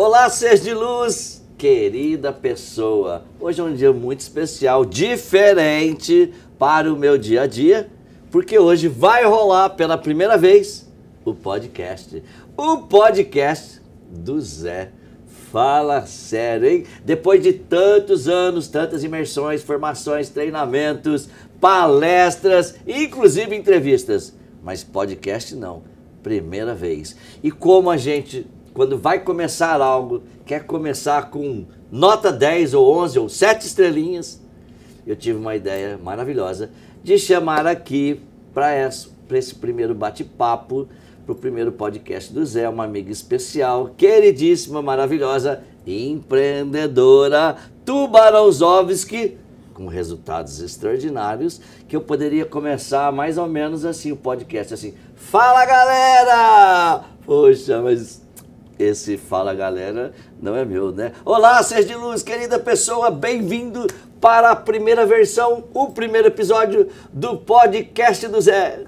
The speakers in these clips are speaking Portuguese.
Olá, ser de luz, querida pessoa. Hoje é um dia muito especial, diferente para o meu dia a dia, porque hoje vai rolar pela primeira vez o podcast. O podcast do Zé. Fala sério, hein? Depois de tantos anos, tantas imersões, formações, treinamentos, palestras, inclusive entrevistas. Mas podcast não, primeira vez. E como a gente, quando vai começar algo, quer começar com nota 10 ou 11 ou 7 estrelinhas, eu tive uma ideia maravilhosa de chamar aqui para esse primeiro bate-papo, para o primeiro podcast do Zé, uma amiga especial, queridíssima, maravilhosa, empreendedora, Tubarãozovski, com resultados extraordinários, que eu poderia começar mais ou menos assim o podcast, assim, fala galera! Poxa, mas esse fala galera não é meu, né? Olá, ser de luz, querida pessoa, bem-vindo para a primeira versão, o primeiro episódio do podcast do Zé.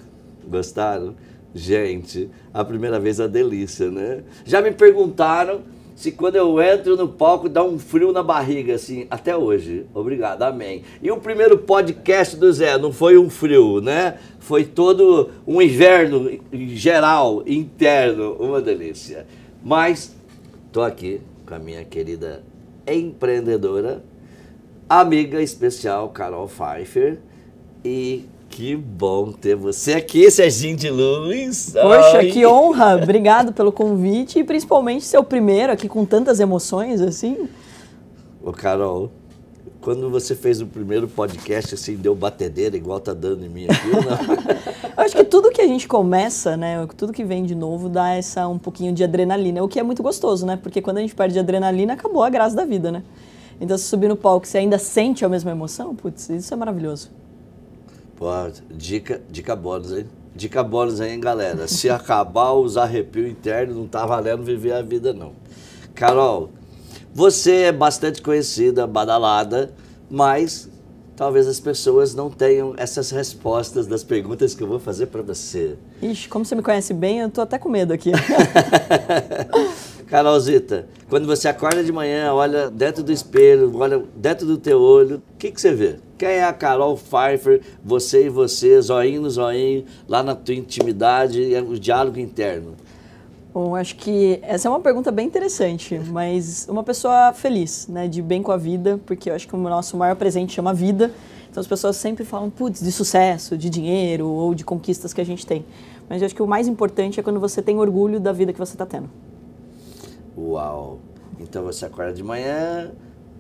Gostaram? Gente, a primeira vez é uma delícia, né? Já me perguntaram se quando eu entro no palco dá um frio na barriga, assim, até hoje. Obrigado, amém. E o primeiro podcast do Zé não foi um frio, né? Foi todo um inverno geral, interno, uma delícia. Mas tô aqui com a minha querida empreendedora, amiga especial, Carol Pfeiffer, e que bom ter você aqui, Serginho de Luz. Poxa, que honra! Obrigado pelo convite e principalmente ser o primeiro aqui com tantas emoções assim. Ô Carol, quando você fez o primeiro podcast assim, deu batedeira igual tá dando em mim aqui, ou não? Eu acho que tudo que a gente começa, né, tudo que vem de novo dá um pouquinho de adrenalina, o que é muito gostoso, né? Porque quando a gente perde adrenalina, acabou a graça da vida, né? Então se subir no palco e você ainda sente a mesma emoção, putz, isso é maravilhoso. Pô, dica bônus, hein? Dica bônus aí, hein, galera? Se acabar os arrepios internos, não tá valendo viver a vida, não. Carol, você é bastante conhecida, badalada, mas talvez as pessoas não tenham essas respostas das perguntas que eu vou fazer para você. Ixi, como você me conhece bem, eu tô até com medo aqui. Carolzita, quando você acorda de manhã, olha dentro do espelho, olha dentro do teu olho, o que você vê? Quem é a Carol Pfeiffer, você e você, zoinho no zoinho, lá na tua intimidade, o diálogo interno? Bom, acho que essa é uma pergunta bem interessante, mas uma pessoa feliz, né, de bem com a vida, porque eu acho que o nosso maior presente chama vida, então as pessoas sempre falam, putz, de sucesso, de dinheiro ou de conquistas que a gente tem. Mas eu acho que o mais importante é quando você tem orgulho da vida que você está tendo. Uau! Então você acorda de manhã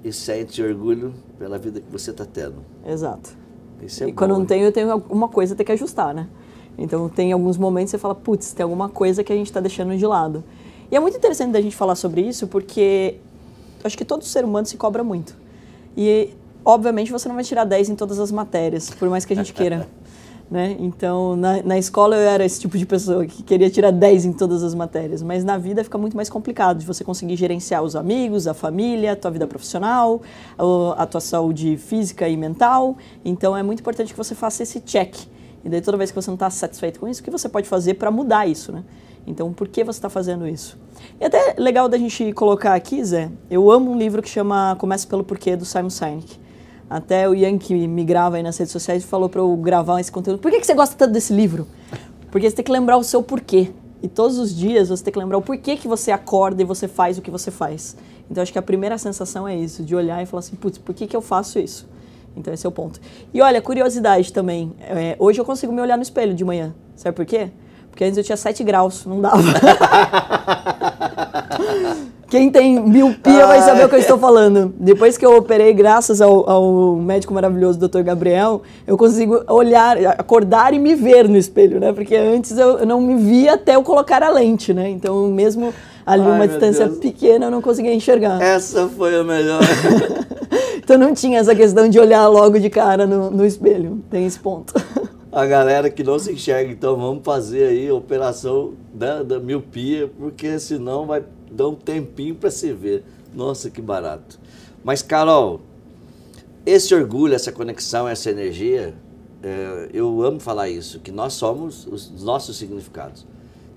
e sente orgulho pela vida que você está tendo. Exato. Isso é e quando bom, não tenho, eu tenho alguma coisa a ter que ajustar, né? Então tem alguns momentos que você fala, putz, tem alguma coisa que a gente está deixando de lado. E é muito interessante da gente falar sobre isso, porque acho que todo ser humano se cobra muito. E, obviamente, você não vai tirar 10 em todas as matérias, por mais que a gente queira. Né? Então, na escola eu era esse tipo de pessoa que queria tirar 10 em todas as matérias, mas na vida fica muito mais complicado de você conseguir gerenciar os amigos, a família, a tua vida profissional, a tua saúde física e mental. Então, é muito importante que você faça esse check. E daí, toda vez que você não está satisfeito com isso, o que você pode fazer para mudar isso, né? Então, por que você está fazendo isso? E até legal da gente colocar aqui, Zé, eu amo um livro que chama Comece pelo Porquê, do Simon Sinek. Até o Ian, que me grava aí nas redes sociais, falou para eu gravar esse conteúdo. Por que você gosta tanto desse livro? Porque você tem que lembrar o seu porquê. E todos os dias você tem que lembrar o porquê que você acorda e você faz o que você faz. Então, acho que a primeira sensação é isso, de olhar e falar assim, putz, por que eu faço isso? Então, esse é o ponto. E olha, curiosidade também. Hoje eu consigo me olhar no espelho de manhã. Sabe por quê? Porque antes eu tinha 7 graus, não dava. Quem tem miopia vai saber o que eu estou falando. Depois que eu operei, graças ao médico maravilhoso, Dr. Gabriel, eu consigo olhar, acordar e me ver no espelho, né? Porque antes eu não me via até eu colocar a lente, né? Então, mesmo ali uma distância pequena, eu não conseguia enxergar. Essa foi a melhor. Então, não tinha essa questão de olhar logo de cara no espelho. Tem esse ponto. A galera que não se enxerga, então vamos fazer aí a operação da miopia, porque senão vai dar um tempinho para se ver. Nossa, que barato. Mas, Carol, esse orgulho, essa conexão, essa energia, eu amo falar isso, que nós somos os nossos significados.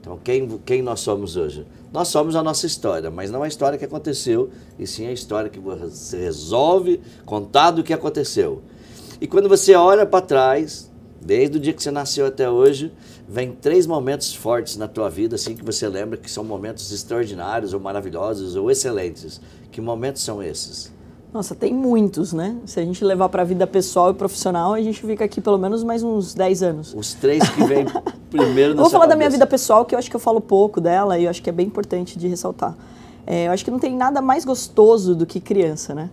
Então, quem nós somos hoje? Nós somos a nossa história, mas não a história que aconteceu, e sim a história que você resolve contar do que aconteceu. E quando você olha para trás, desde o dia que você nasceu até hoje, vem 3 momentos fortes na tua vida, assim, que você lembra que são momentos extraordinários, ou maravilhosos, ou excelentes. Que momentos são esses? Nossa, tem muitos, né? Se a gente levar para a vida pessoal e profissional, a gente fica aqui pelo menos mais uns 10 anos. Os 3 que vêm primeiro na Vou sua falar da cabeça. minha vida pessoal, que eu acho que eu falo pouco dela e eu acho que é bem importante de ressaltar. Eu acho que não tem nada mais gostoso do que criança, né?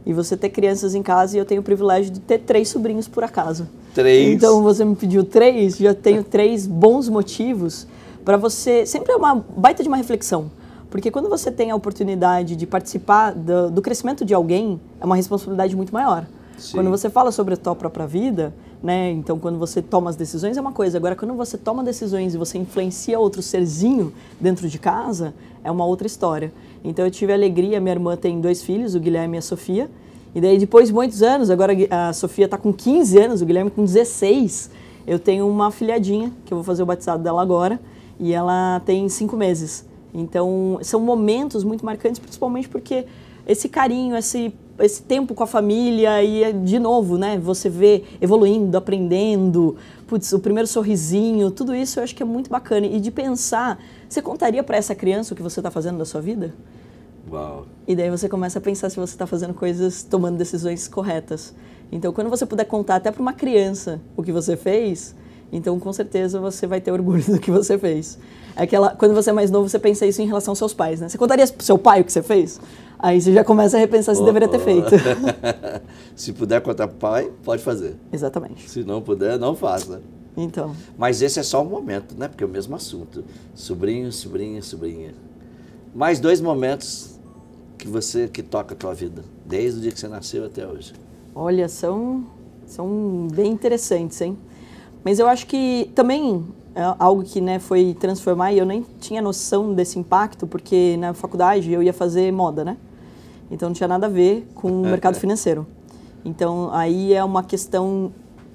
E você ter crianças em casa, e eu tenho o privilégio de ter 3 sobrinhos por acaso. 3? Então você me pediu 3, já tenho 3 bons motivos para você... Sempre é uma baita de uma reflexão. Porque quando você tem a oportunidade de participar do crescimento de alguém, é uma responsabilidade muito maior. Sim. Quando você fala sobre a tua própria vida, né, então quando você toma as decisões é uma coisa. Agora, quando você toma decisões e você influencia outro serzinho dentro de casa, é uma outra história. Então eu tive a alegria, minha irmã tem 2 filhos, o Guilherme e a Sofia. E daí depois de muitos anos, agora a Sofia está com 15 anos, o Guilherme com 16, eu tenho uma filhadinha, que eu vou fazer o batizado dela agora, e ela tem 5 meses. Então, são momentos muito marcantes, principalmente porque esse carinho, esse tempo com a família e, de novo, né, você vê evoluindo, aprendendo, putz, o primeiro sorrisinho, tudo isso eu acho que é muito bacana. E de pensar, você contaria para essa criança o que você está fazendo da sua vida? Uau! E daí você começa a pensar se você está fazendo coisas, tomando decisões corretas. Então, quando você puder contar até para uma criança o que você fez, então, com certeza, você vai ter orgulho do que você fez. Quando você é mais novo, você pensa isso em relação aos seus pais, né? Você contaria pro seu pai o que você fez? Aí você já começa a repensar se deveria ter feito. Se puder contar pro pai, pode fazer. Exatamente. Se não puder, não faça. Então. Mas esse é só um momento, né? Porque é o mesmo assunto. Sobrinho, sobrinha, sobrinha. Mais 2 momentos que toca a tua vida, desde o dia que você nasceu até hoje. Olha, são bem interessantes, hein? Mas eu acho que também é algo que, né, foi transformar, e eu nem tinha noção desse impacto, porque na faculdade eu ia fazer moda, né? Então não tinha nada a ver com o mercado financeiro. Então aí é uma questão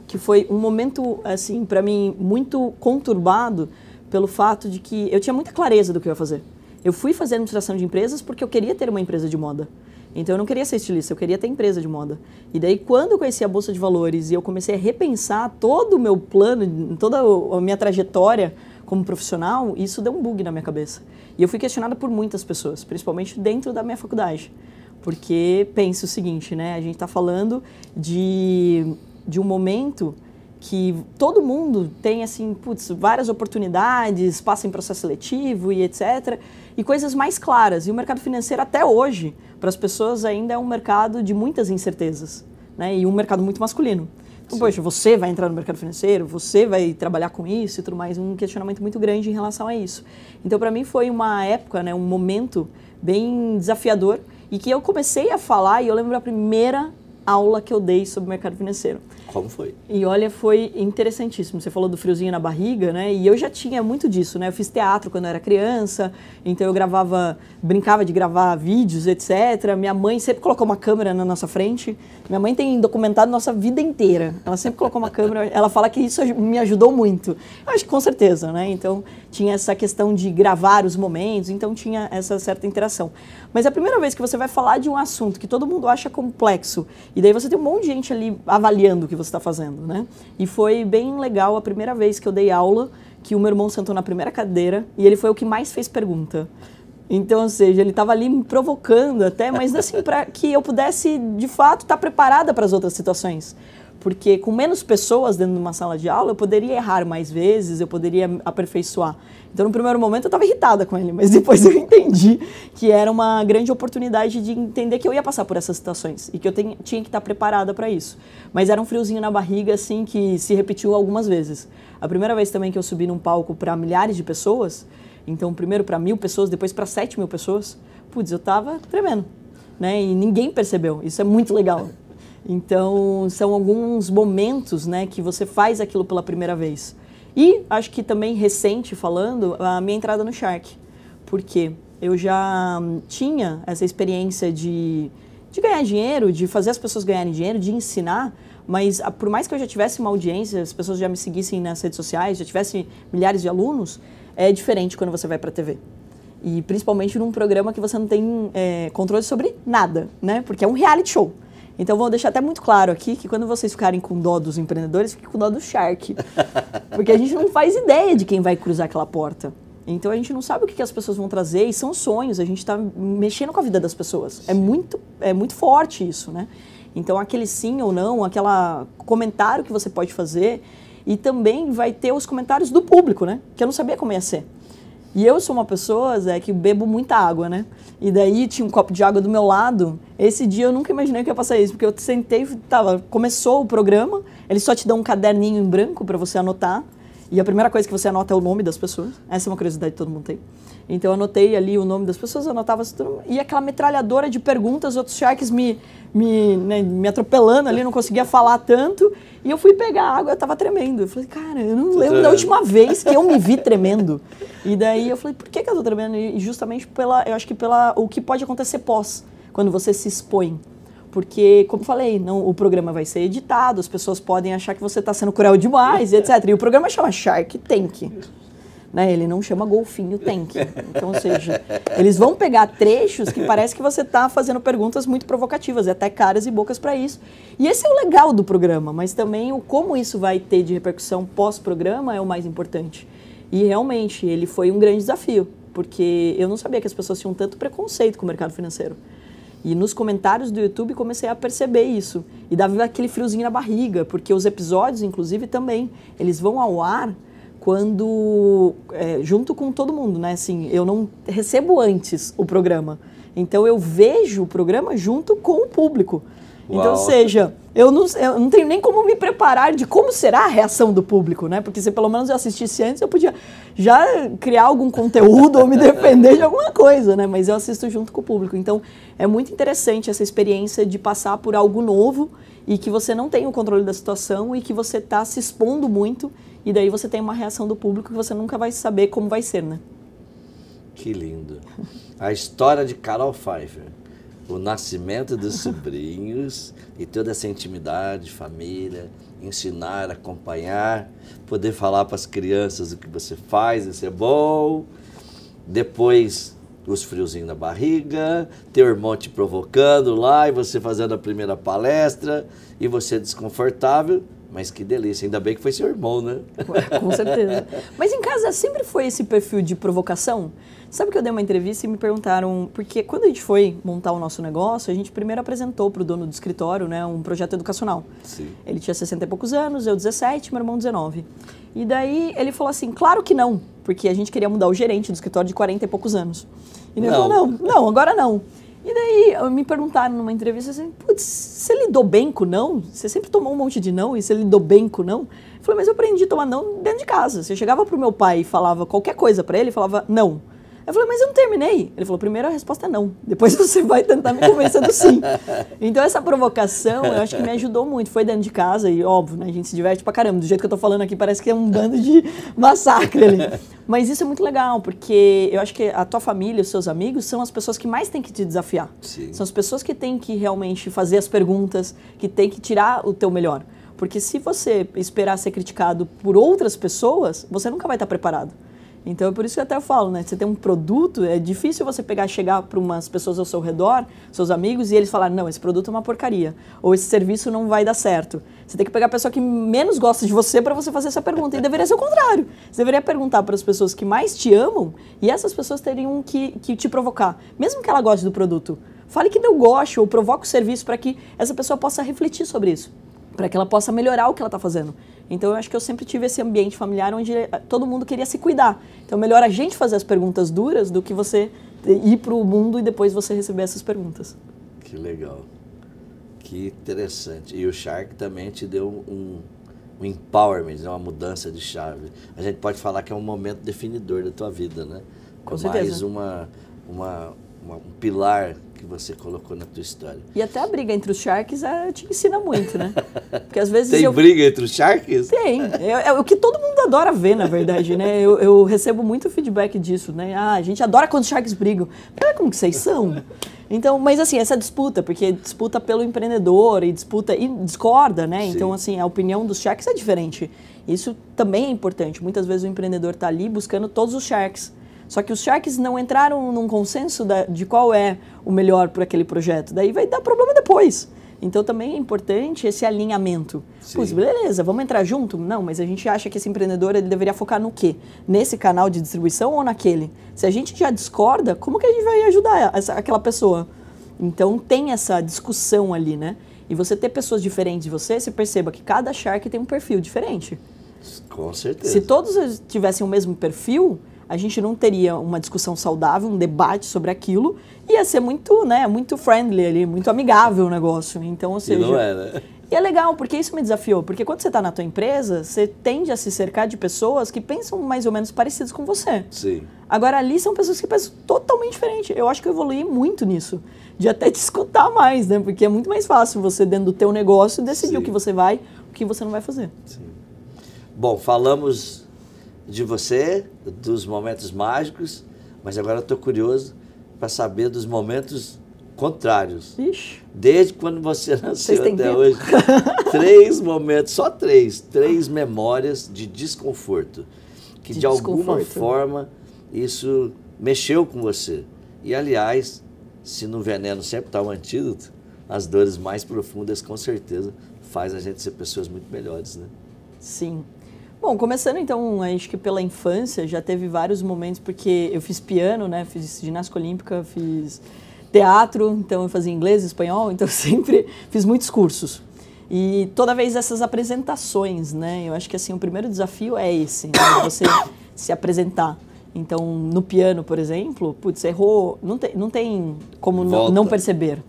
que foi um momento, assim, para mim, muito conturbado pelo fato de que eu tinha muita clareza do que eu ia fazer. Eu fui fazer administração de empresas porque eu queria ter uma empresa de moda. Então eu não queria ser estilista, eu queria ter empresa de moda. E daí quando eu conheci a Bolsa de Valores e eu comecei a repensar todo o meu plano, toda a minha trajetória como profissional, isso deu um bug na minha cabeça. E eu fui questionada por muitas pessoas, principalmente dentro da minha faculdade. Porque pense o seguinte, né? A gente está falando de um momento que todo mundo tem, assim, putz, várias oportunidades, passa em processo seletivo e etc. E coisas mais claras. E o mercado financeiro, até hoje, para as pessoas ainda é um mercado de muitas incertezas, né? E um mercado muito masculino. Então, sim, poxa, você vai entrar no mercado financeiro, você vai trabalhar com isso e tudo mais, um questionamento muito grande em relação a isso. Então, para mim, foi uma época, né, um momento bem desafiador e que eu comecei a falar, e eu lembro da primeira aula que eu dei sobre o mercado financeiro. Como foi? E olha, foi interessantíssimo. Você falou do friozinho na barriga, né? E eu já tinha muito disso, né? Eu fiz teatro quando eu era criança, então eu brincava de gravar vídeos, etc. Minha mãe sempre colocou uma câmera na nossa frente. Minha mãe tem documentado nossa vida inteira. Ela sempre colocou uma câmera, ela fala que isso me ajudou muito. Eu acho que com certeza, né? Então tinha essa questão de gravar os momentos, então tinha essa certa interação. Mas a primeira vez que você vai falar de um assunto que todo mundo acha complexo, e daí você tem um monte de gente ali avaliando o que você está fazendo, né? E foi bem legal a primeira vez que eu dei aula, que o meu irmão sentou na primeira cadeira e ele foi o que mais fez pergunta. Então, ou seja, ele estava ali me provocando até, mas assim, para que eu pudesse, de fato, estar preparada para as outras situações. Porque com menos pessoas dentro de uma sala de aula, eu poderia errar mais vezes, eu poderia aperfeiçoar. Então, no primeiro momento, eu estava irritada com ele, mas depois eu entendi que era uma grande oportunidade de entender que eu ia passar por essas situações e que eu tinha que estar preparada para isso. Mas era um friozinho na barriga, assim, que se repetiu algumas vezes. A primeira vez também que eu subi num palco para milhares de pessoas, então, primeiro para 1.000 pessoas, depois para 7.000 pessoas, putz, eu estava tremendo, né? E ninguém percebeu. Isso é muito legal. Então, são alguns momentos, né, que você faz aquilo pela primeira vez. E acho que também recente, falando, a minha entrada no Shark. Porque eu já tinha essa experiência de ganhar dinheiro, de fazer as pessoas ganharem dinheiro, de ensinar, mas por mais que eu já tivesse uma audiência, as pessoas já me seguissem nas redes sociais, já tivesse milhares de alunos, é diferente quando você vai para a TV. E principalmente num programa que você não tem controle sobre nada, né? Porque é um reality show. Então, vou deixar até muito claro aqui que quando vocês ficarem com dó dos empreendedores, fiquem com dó do Shark. Porque a gente não faz ideia de quem vai cruzar aquela porta. Então, a gente não sabe o que as pessoas vão trazer e são sonhos. A gente está mexendo com a vida das pessoas. É muito forte isso, né? Então, aquele sim ou não, aquele comentário que você pode fazer. E também vai ter os comentários do público, né? Que eu não sabia como ia ser. E eu sou uma pessoa, Zé, que bebo muita água, né? E daí tinha um copo de água do meu lado. Esse dia eu nunca imaginei que ia passar isso, porque eu sentei, começou o programa, eles só te dão um caderninho em branco para você anotar. E a primeira coisa que você anota é o nome das pessoas. Essa é uma curiosidade que todo mundo tem. Então eu anotei ali o nome das pessoas, anotava tudo, e aquela metralhadora de perguntas, outros Sharks me atropelando ali, não conseguia falar tanto. E eu fui pegar a água, eu tava tremendo. Eu falei, cara, eu não lembro da última vez que eu me vi tremendo. E daí eu falei, por que eu tô tremendo? E justamente eu acho que o que pode acontecer pós, quando você se expõe. Porque, como eu falei, o programa vai ser editado, as pessoas podem achar que você está sendo cruel demais, etc. E o programa chama Shark Tank. Né? Ele não chama Golfinho Tank. Então, ou seja, eles vão pegar trechos que parece que você está fazendo perguntas muito provocativas, e até caras e bocas para isso. E esse é o legal do programa, mas também o como isso vai ter de repercussão pós-programa é o mais importante. E realmente, ele foi um grande desafio, porque eu não sabia que as pessoas tinham tanto preconceito com o mercado financeiro. E nos comentários do YouTube comecei a perceber isso. E dava aquele friozinho na barriga, porque os episódios, inclusive, também, eles vão ao ar quando, junto com todo mundo, né? Assim, eu não recebo antes o programa. Então, eu vejo o programa junto com o público. Uau. Então, ou seja, eu não tenho nem como me preparar de como será a reação do público, né? Porque se pelo menos eu assistisse antes, eu podia já criar algum conteúdo ou me defender de alguma coisa, né? Mas eu assisto junto com o público. Então, é muito interessante essa experiência de passar por algo novo e que você não tem o controle da situação e que você está se expondo muito e daí você tem uma reação do público que você nunca vai saber como vai ser, né? Que lindo. A história de Carol Pfeiffer. O nascimento dos sobrinhos e toda essa intimidade, família, ensinar, acompanhar, poder falar para as crianças o que você faz, isso é bom. Depois, os friozinhos na barriga, teu irmão te provocando lá e você fazendo a primeira palestra e você desconfortável. Mas que delícia, ainda bem que foi seu irmão, né? Com certeza. Mas em casa sempre foi esse perfil de provocação? Sabe que eu dei uma entrevista e me perguntaram, porque quando a gente foi montar o nosso negócio, a gente primeiro apresentou para o dono do escritório, né, um projeto educacional. Sim. Ele tinha 60 e poucos anos, eu 17, meu irmão 19. E daí ele falou assim, claro que não, porque a gente queria mudar o gerente do escritório de 40 e poucos anos. E ele falou, não, agora não. E daí me perguntaram numa entrevista assim, putz, você lidou bem com não? Você sempre tomou um monte de não e você lidou bem com não? Eu falei, mas eu aprendi a tomar não dentro de casa. Você chegava pro meu pai e falava qualquer coisa para ele, falava não. Eu falei, mas eu não terminei. Ele falou, primeiro a resposta é não. Depois você vai tentar me convencer do sim. Então essa provocação, eu acho que me ajudou muito. Foi dentro de casa e, óbvio, né, a gente se diverte pra caramba. Do jeito que eu tô falando aqui, parece que é um bando de massacre ali. Mas isso é muito legal, porque eu acho que a tua família, os seus amigos, são as pessoas que mais têm que te desafiar. Sim. São as pessoas que têm que realmente fazer as perguntas, que têm que tirar o teu melhor. Porque se você esperar ser criticado por outras pessoas, você nunca vai estar preparado. Então, é por isso que até eu falo, né? Você tem um produto, é difícil você chegar para umas pessoas ao seu redor, seus amigos, e eles falarem, não, esse produto é uma porcaria, ou esse serviço não vai dar certo. Você tem que pegar a pessoa que menos gosta de você para você fazer essa pergunta, e deveria ser o contrário. Você deveria perguntar para as pessoas que mais te amam, e essas pessoas teriam que te provocar, mesmo que ela goste do produto. Fale que não goste, ou provoque o serviço para que essa pessoa possa refletir sobre isso, para que ela possa melhorar o que ela está fazendo. Então, eu acho que eu sempre tive esse ambiente familiar onde todo mundo queria se cuidar. Então, melhor a gente fazer as perguntas duras do que você ir para o mundo e depois você receber essas perguntas. Que legal. Que interessante. E o Shark também te deu um empowerment, uma mudança de chave. A gente pode falar que é um momento definidor da tua vida, né? Com certeza. Mais um pilar que você colocou na tua história. E até a briga entre os Sharks te ensina muito, né? Porque às vezes Tem briga entre os Sharks? Tem. É o que todo mundo adora ver, na verdade, né? Eu recebo muito feedback disso, né? Ah, a gente adora quando os Sharks brigam. Mas como que vocês são? Então, mas assim, essa disputa, porque disputa pelo empreendedor e disputa e discorda, né? Sim. Então, assim, a opinião dos Sharks é diferente. Isso também é importante. Muitas vezes o empreendedor está ali buscando todos os sharks. Só que os sharks não entraram num consenso de qual é o melhor para aquele projeto. Daí vai dar problema depois. Então também é importante esse alinhamento. Putz, beleza, vamos entrar junto? Não, mas a gente acha que esse empreendedor ele deveria focar no quê? Nesse canal de distribuição ou naquele? Se a gente já discorda, como que a gente vai ajudar aquela pessoa? Então tem essa discussão ali, né? E você ter pessoas diferentes de você perceba que cada shark tem um perfil diferente. Com certeza. Se todos tivessem o mesmo perfil, a gente não teria uma discussão saudável, um debate sobre aquilo, ia ser muito, né, muito friendly ali, muito amigável o negócio. Então, ou seja, e não é, né? E é legal, porque isso me desafiou. Porque quando você está na tua empresa, você tende a se cercar de pessoas que pensam mais ou menos parecidas com você. Sim. Agora, ali são pessoas que pensam totalmente diferente. Eu acho que eu evoluí muito nisso. De até te escutar mais, né? Porque é muito mais fácil você, dentro do teu negócio, decidir o que você vai, o que você não vai fazer. Sim. Bom, falamos de você, dos momentos mágicos, mas agora eu estou curioso para saber dos momentos contrários. Ixi. Desde quando você nasceu até tempo? hoje, 3 momentos, só 3 memórias de desconforto, que de alguma forma isso mexeu com você. E aliás, se no veneno sempre está o antídoto, as dores mais profundas com certeza faz a gente ser pessoas muito melhores, né? Sim. Bom, começando então, acho que pela infância, já teve vários momentos, porque eu fiz piano, né, fiz ginástica olímpica, fiz teatro, então eu fazia inglês, espanhol, então eu sempre fiz muitos cursos. E toda vez essas apresentações, né, eu acho que assim, o primeiro desafio é esse, né, você se apresentar. Então, no piano, por exemplo, putz, errou, não tem como não perceber.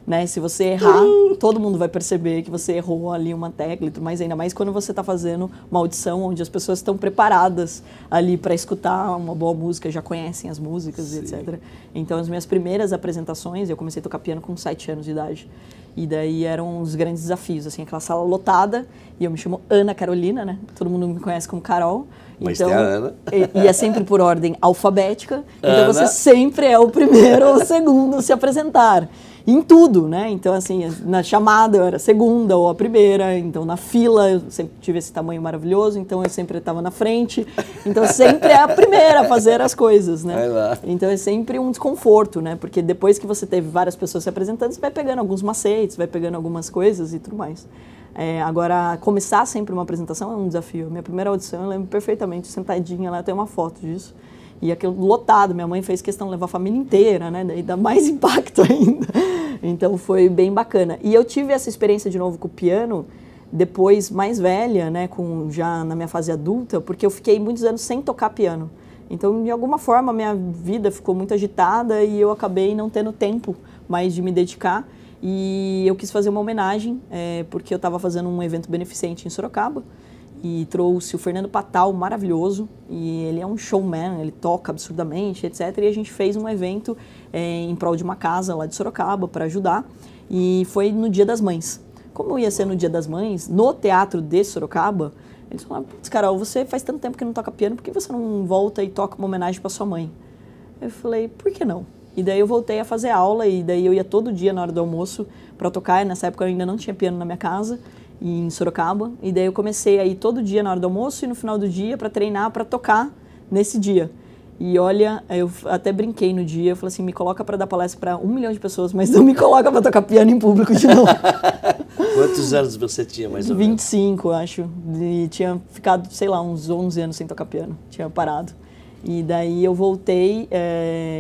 Né? Se você errar, todo mundo vai perceber que você errou ali uma tecla e tudo mais, ainda mais quando você está fazendo uma audição onde as pessoas estão preparadas ali para escutar uma boa música, já conhecem as músicas, etc. Então, as minhas primeiras apresentações, eu comecei a tocar piano com 7 anos de idade. E daí eram os grandes desafios, assim, aquela sala lotada, e eu me chamo Ana Carolina, né? Todo mundo me conhece como Carol. Mas então, tem a Ana. E é sempre por ordem alfabética, então Ana. você sempre é o primeiro ou o segundo a se apresentar. Em tudo, né? Então, assim, na chamada eu era a segunda ou a primeira, então na fila eu sempre tive esse tamanho maravilhoso, então eu sempre estava na frente, então sempre é a primeira a fazer as coisas, né? Vai lá. Então é sempre um desconforto, né? Porque depois que você teve várias pessoas se apresentando, você vai pegando alguns macetes, vai pegando algumas coisas e tudo mais. Agora, começar sempre uma apresentação é um desafio. Minha primeira audição, eu lembro perfeitamente, sentadinha lá, tem uma foto disso. E aquilo lotado, minha mãe fez questão de levar a família inteira, né? Daí dá mais impacto ainda. Então foi bem bacana. E eu tive essa experiência de novo com o piano, depois mais velha, né? Já na minha fase adulta, porque eu fiquei muitos anos sem tocar piano. Então, de alguma forma, a minha vida ficou muito agitada e eu acabei não tendo tempo mais de me dedicar. E eu quis fazer uma homenagem, porque eu estava fazendo um evento beneficente em Sorocaba. E trouxe o Fernando Patal, maravilhoso, e ele é um showman, ele toca absurdamente, etc. E a gente fez um evento em prol de uma casa lá de Sorocaba para ajudar, e foi no Dia das Mães. Como ia ser no Dia das Mães, no teatro de Sorocaba, eles falaram, putz, Carol, você faz tanto tempo que não toca piano, por que você não volta e toca uma homenagem para sua mãe? Eu falei, por que não? E daí eu voltei a fazer aula, e daí eu ia todo dia na hora do almoço para tocar, e nessa época eu ainda não tinha piano na minha casa, em Sorocaba, e daí eu comecei a ir todo dia na hora do almoço e no final do dia para treinar, para tocar nesse dia. E olha, eu até brinquei no dia, eu falei assim, me coloca para dar palestra para 1 milhão de pessoas, mas não me coloca para tocar piano em público de novo. Quantos anos você tinha mais ou menos? 25, acho, e tinha ficado, sei lá, uns 11 anos sem tocar piano, tinha parado. E daí eu voltei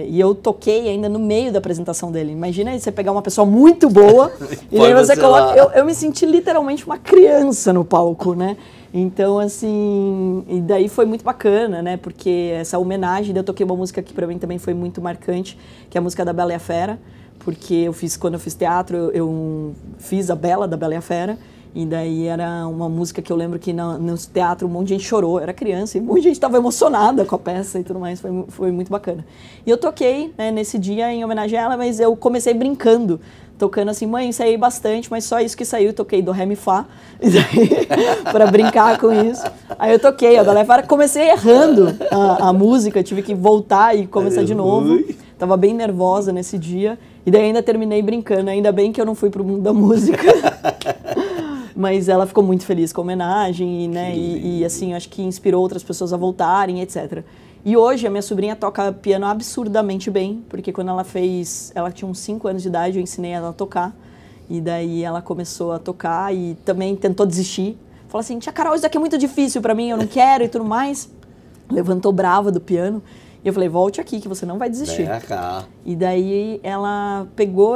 e eu toquei ainda no meio da apresentação dele. Imagina você pegar uma pessoa muito boa e daí você coloca... Eu me senti literalmente uma criança no palco, né? Então, assim... E daí foi muito bacana, né? Porque essa homenagem, eu toquei uma música que pra mim também foi muito marcante, que é a música da Bela e a Fera. Porque quando eu fiz teatro, eu fiz a Bela, da Bela e a Fera. E daí era uma música que eu lembro que no teatro um monte de gente chorou, eu era criança, e um monte de gente estava emocionada com a peça e tudo mais, foi muito bacana. E eu toquei, né, nesse dia em homenagem a ela, mas eu comecei brincando, tocando assim, mãe, ensaiei bastante, mas só isso que saiu, eu toquei do Ré, Mi, Fá, para brincar com isso. Aí eu toquei, comecei errando a música, tive que voltar e começar de novo, tava bem nervosa nesse dia, e daí ainda terminei brincando, ainda bem que eu não fui pro mundo da música. Mas ela ficou muito feliz com a homenagem, né? E assim, acho que inspirou outras pessoas a voltarem, etc. E hoje a minha sobrinha toca piano absurdamente bem, porque quando ela tinha uns 5 anos de idade, eu ensinei ela a tocar. E daí ela começou a tocar e também tentou desistir. Falou assim, tia Carol, isso daqui é muito difícil pra mim, eu não quero e tudo mais. Levantou brava do piano. E eu falei, volte aqui que você não vai desistir. E daí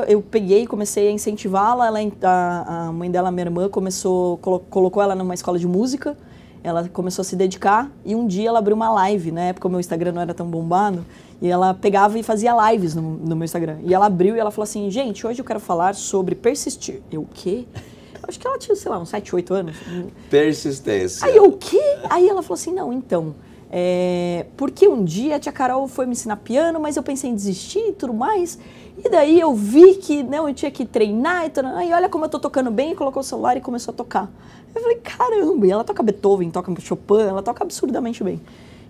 eu peguei e comecei a incentivá-la. A mãe dela, minha irmã, colocou ela numa escola de música. Ela começou a se dedicar e um dia ela abriu uma live. Na época o meu Instagram não era tão bombado. E ela pegava e fazia lives no meu Instagram. E ela abriu e ela falou assim, gente, hoje eu quero falar sobre persistir. Eu, o quê? Acho que ela tinha, sei lá, uns 7, 8 anos. Persistência. Aí eu, o quê? Aí ela falou assim, não, então... porque um dia a tia Carol foi me ensinar piano, mas eu pensei em desistir e tudo mais. E daí eu vi que não, eu tinha que treinar e tudo. Aí olha como eu tô tocando bem, e colocou o celular e começou a tocar. Eu falei, caramba, e ela toca Beethoven, toca Chopin, ela toca absurdamente bem.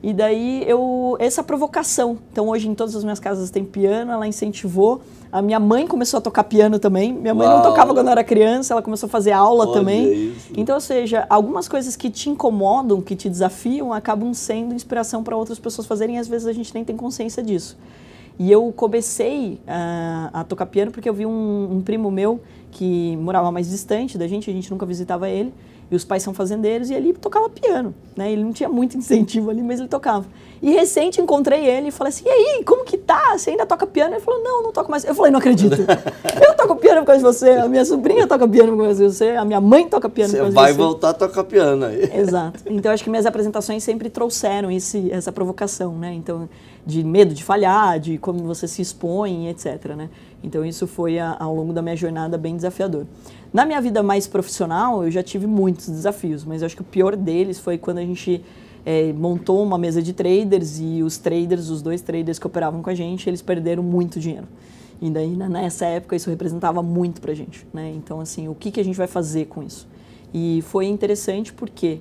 E daí essa provocação. Então hoje em todas as minhas casas tem piano, ela incentivou. A minha mãe começou a tocar piano também. Minha mãe não tocava quando eu era criança, ela começou a fazer aula também. Isso. Então, ou seja, algumas coisas que te incomodam, que te desafiam, acabam sendo inspiração para outras pessoas fazerem e às vezes a gente nem tem consciência disso. E eu comecei a tocar piano porque eu vi um primo meu que morava mais distante da gente, a gente nunca visitava ele. E os pais são fazendeiros e ele tocava piano, né? Ele não tinha muito incentivo ali, mas ele tocava. E recente encontrei ele e falei assim, e aí, como que tá? Você ainda toca piano? Ele falou, não toco mais. Eu falei, não acredito. Eu toco piano por causa de você, a minha sobrinha toca piano por causa de você, a minha mãe toca piano por causa de você. Você vai voltar a tocar piano aí. Exato. Então, acho que minhas apresentações sempre trouxeram essa provocação, né? Então, de medo de falhar, de como você se expõe, etc, né? Então, isso foi, ao longo da minha jornada, bem desafiador. Na minha vida mais profissional, eu já tive muitos desafios, mas eu acho que o pior deles foi quando a gente montou uma mesa de traders e os 2 traders que operavam com a gente, eles perderam muito dinheiro. E daí, nessa época, isso representava muito pra gente, né? Então, assim, o que a gente vai fazer com isso? E foi interessante porque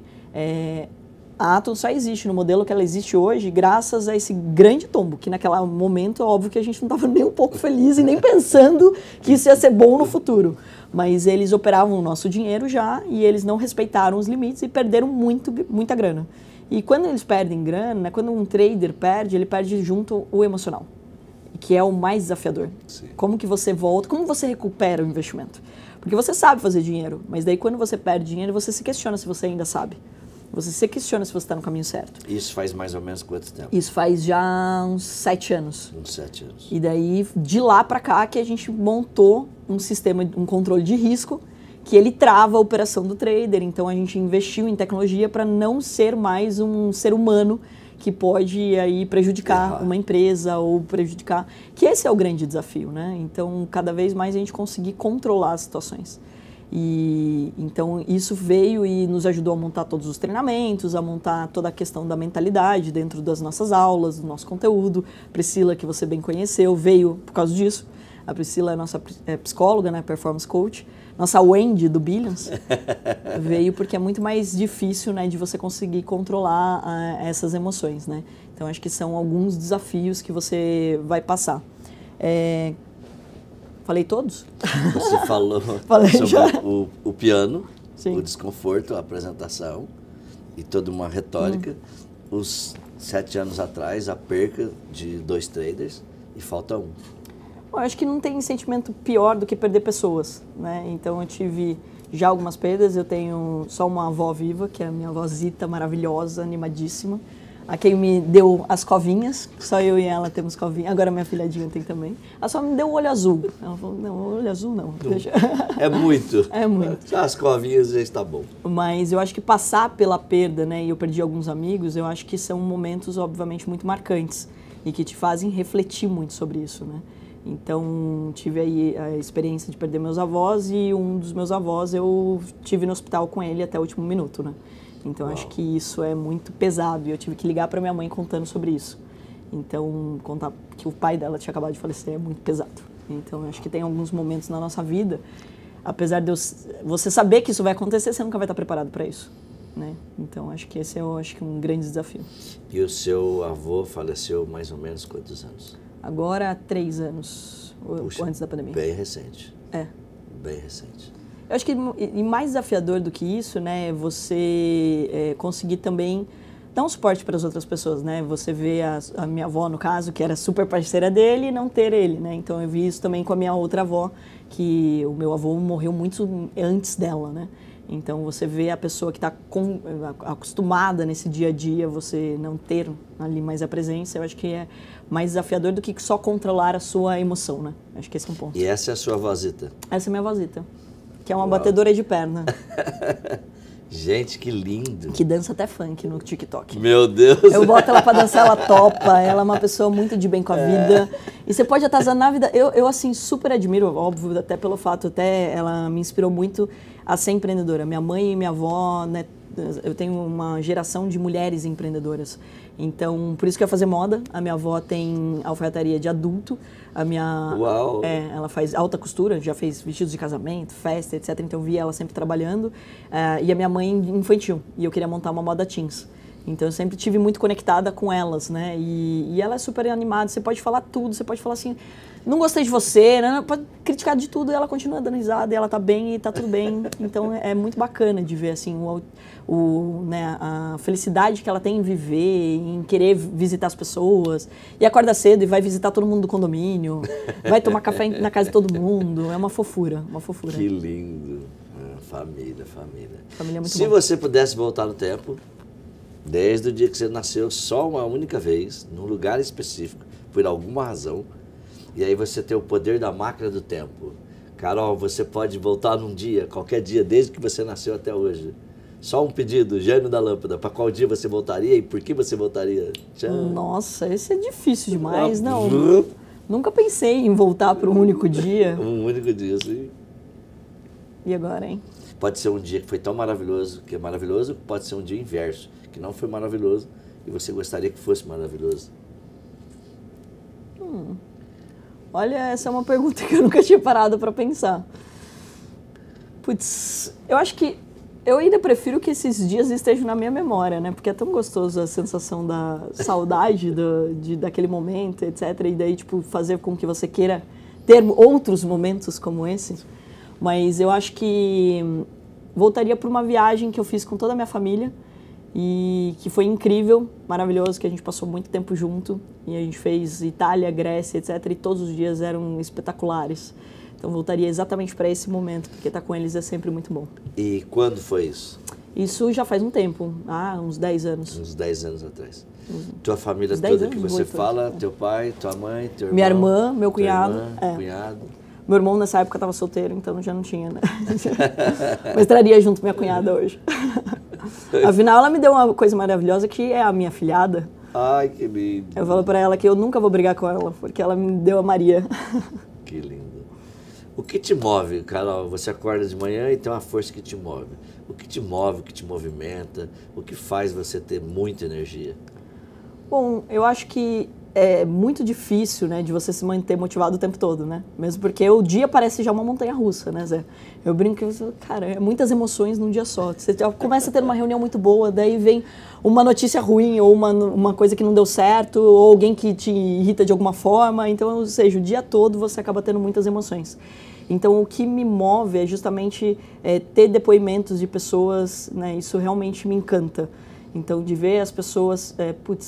a Atom só existe no modelo que ela existe hoje graças a esse grande tombo, que naquele momento, óbvio que a gente não estava nem um pouco feliz e nem pensando que isso ia ser bom no futuro. Mas eles operavam o nosso dinheiro já e eles não respeitaram os limites e perderam muita grana. E quando eles perdem grana, né, quando um trader perde, ele perde junto o emocional, que é o mais desafiador. Sim. Como que você volta, como você recupera o investimento? Porque você sabe fazer dinheiro, mas daí quando você perde dinheiro, você se questiona se você ainda sabe. Você se questiona se você está no caminho certo. Isso faz mais ou menos quanto tempo? Isso faz já uns 7 anos. Uns 7 anos. E daí, de lá para cá, que a gente montou um sistema, um controle de risco, que ele trava a operação do trader. Então, a gente investiu em tecnologia para não ser mais um ser humano que pode aí prejudicar uma empresa ou prejudicar... Que esse é o grande desafio, né? Então, cada vez mais a gente conseguir controlar as situações. E então isso veio e nos ajudou a montar todos os treinamentos, a montar toda a questão da mentalidade dentro das nossas aulas, do nosso conteúdo. Priscila, que você bem conheceu, veio por causa disso. A Priscila é nossa psicóloga, né, performance coach. Nossa Wendy do Billions veio porque é muito mais difícil, né, de você conseguir controlar essas emoções, né? Então acho que são alguns desafios que você vai passar. Falei todos? Você falou sobre o piano, sim, o desconforto, a apresentação e toda uma retórica. Os 7 anos atrás, a perca de 2 traders e falta 1. Eu acho que não tem sentimento pior do que perder pessoas, né? Então eu tive já algumas perdas, eu tenho só uma avó viva, que é a minha avózita maravilhosa, animadíssima. A quem me deu as covinhas, só eu e ela temos covinha. Agora minha filhadinha tem também. Ela só me deu o olho azul. Ela falou, não, olho azul não. Deixa. É muito. É muito. As covinhas já está bom. Mas eu acho que passar pela perda, né, e eu perdi alguns amigos, eu acho que são momentos, obviamente, muito marcantes e que te fazem refletir muito sobre isso, né? Então, tive aí a experiência de perder meus avós e um dos meus avós eu tive no hospital com ele até o último minuto, né? Então, acho que isso é muito pesado e eu tive que ligar para minha mãe contando sobre isso. Então, contar que o pai dela tinha acabado de falecer é muito pesado. Então, acho que tem alguns momentos na nossa vida, apesar de você saber que isso vai acontecer, você nunca vai estar preparado para isso, né? Então, acho que esse é um grande desafio. E o seu avô faleceu mais ou menos quantos anos? Agora, há 3 anos, puxa, antes da pandemia. Bem recente. É. Bem recente. Eu acho que e mais desafiador do que isso, né, você conseguir também dar um suporte para as outras pessoas, né? Você vê a minha avó, no caso, que era super parceira dele, e não ter ele, né? Então eu vi isso também com a minha outra avó, que o meu avô morreu muito antes dela, né? Então você vê a pessoa que está acostumada nesse dia a dia, você não ter ali mais a presença, eu acho que é mais desafiador do que só controlar a sua emoção, né? Acho que esse é um ponto. E essa é a sua avózita? Essa é a minha avózita, que é uma batedora de perna. Gente, que lindo. Que dança até funk no TikTok. Meu Deus. Eu boto ela pra dançar, ela topa. Ela é uma pessoa muito de bem com a vida. E você pode atazanar a vida. Eu, assim, super admiro, óbvio, até pelo fato, ela me inspirou muito a ser empreendedora. Minha mãe e minha avó, né, eu tenho uma geração de mulheres empreendedoras. Então, por isso que eu ia fazer moda. A minha avó tem alfaiataria de adulto. A minha... Uau! Ela faz alta costura, já fez vestidos de casamento, festa, etc. Então, eu via ela sempre trabalhando. E a minha mãe infantil. E eu queria montar uma moda teens. Então, eu sempre tive muito conectada com elas, né? E ela é super animada. Você pode falar tudo. Você pode falar assim... Não gostei de você, né? Pode criticar de tudo e ela continua dando risada e ela tá bem e tá tudo bem. Então é muito bacana de ver assim né, a felicidade que ela tem em viver, em querer visitar as pessoas. E acorda cedo e vai visitar todo mundo do condomínio, vai tomar café na casa de todo mundo. É uma fofura, uma fofura. Que lindo. Família, família. Família é muito Se bom. você pudesse voltar no tempo, desde o dia que você nasceu, só uma única vez, num lugar específico, por alguma razão, e aí você tem o poder da máquina do tempo. Carol, você pode voltar num dia, qualquer dia, desde que você nasceu até hoje. Só um pedido, gênio da lâmpada, para qual dia você voltaria e por que você voltaria? Tchau. Nossa, esse é difícil demais, não. Nunca pensei em voltar para um único dia. Um único dia, sim. E agora, hein? Pode ser um dia que foi tão maravilhoso, que é maravilhoso, pode ser um dia inverso, que não foi maravilhoso e você gostaria que fosse maravilhoso. Olha, essa é uma pergunta que eu nunca tinha parado para pensar. Putz, eu acho que eu ainda prefiro que esses dias estejam na minha memória, né? Porque é tão gostoso a sensação da saudade daquele momento, etc. E daí, tipo, fazer com que você queira ter outros momentos como esse. Mas eu acho que voltaria para uma viagem que eu fiz com toda a minha família e que foi incrível, maravilhoso, que a gente passou muito tempo junto e a gente fez Itália, Grécia, etc. E todos os dias eram espetaculares. Então voltaria exatamente para esse momento, porque estar com eles é sempre muito bom. E quando foi isso? Isso já faz um tempo, uns 10 anos. Uns 10 anos atrás. Tua família Uns 10 toda que anos, você 8 fala, anos. teu pai, tua mãe, teu irmão? Minha irmã, meu tua cunhado. Irmã, cunhado. Meu irmão nessa época estava solteiro, então já não tinha, né? Mas traria junto minha cunhada hoje. Afinal, ela me deu uma coisa maravilhosa que é a minha filhada. Ai, que lindo. Eu falo pra ela que eu nunca vou brigar com ela, porque ela me deu a Maria. Que lindo. O que te move, Carol? Você acorda de manhã e tem uma força que te move. O que te move, o que te movimenta, o que faz você ter muita energia? Bom, eu acho que é muito difícil, né, de você se manter motivado o tempo todo, né? Mesmo porque o dia parece já uma montanha-russa, né, Zé? Eu brinco que, cara, é muitas emoções num dia só. Você já começa a ter uma reunião muito boa, daí vem uma notícia ruim ou uma coisa que não deu certo ou alguém que te irrita de alguma forma. Então, ou seja, o dia todo você acaba tendo muitas emoções. Então, o que me move é justamente ter depoimentos de pessoas, né? Isso realmente me encanta. Então, de ver as pessoas,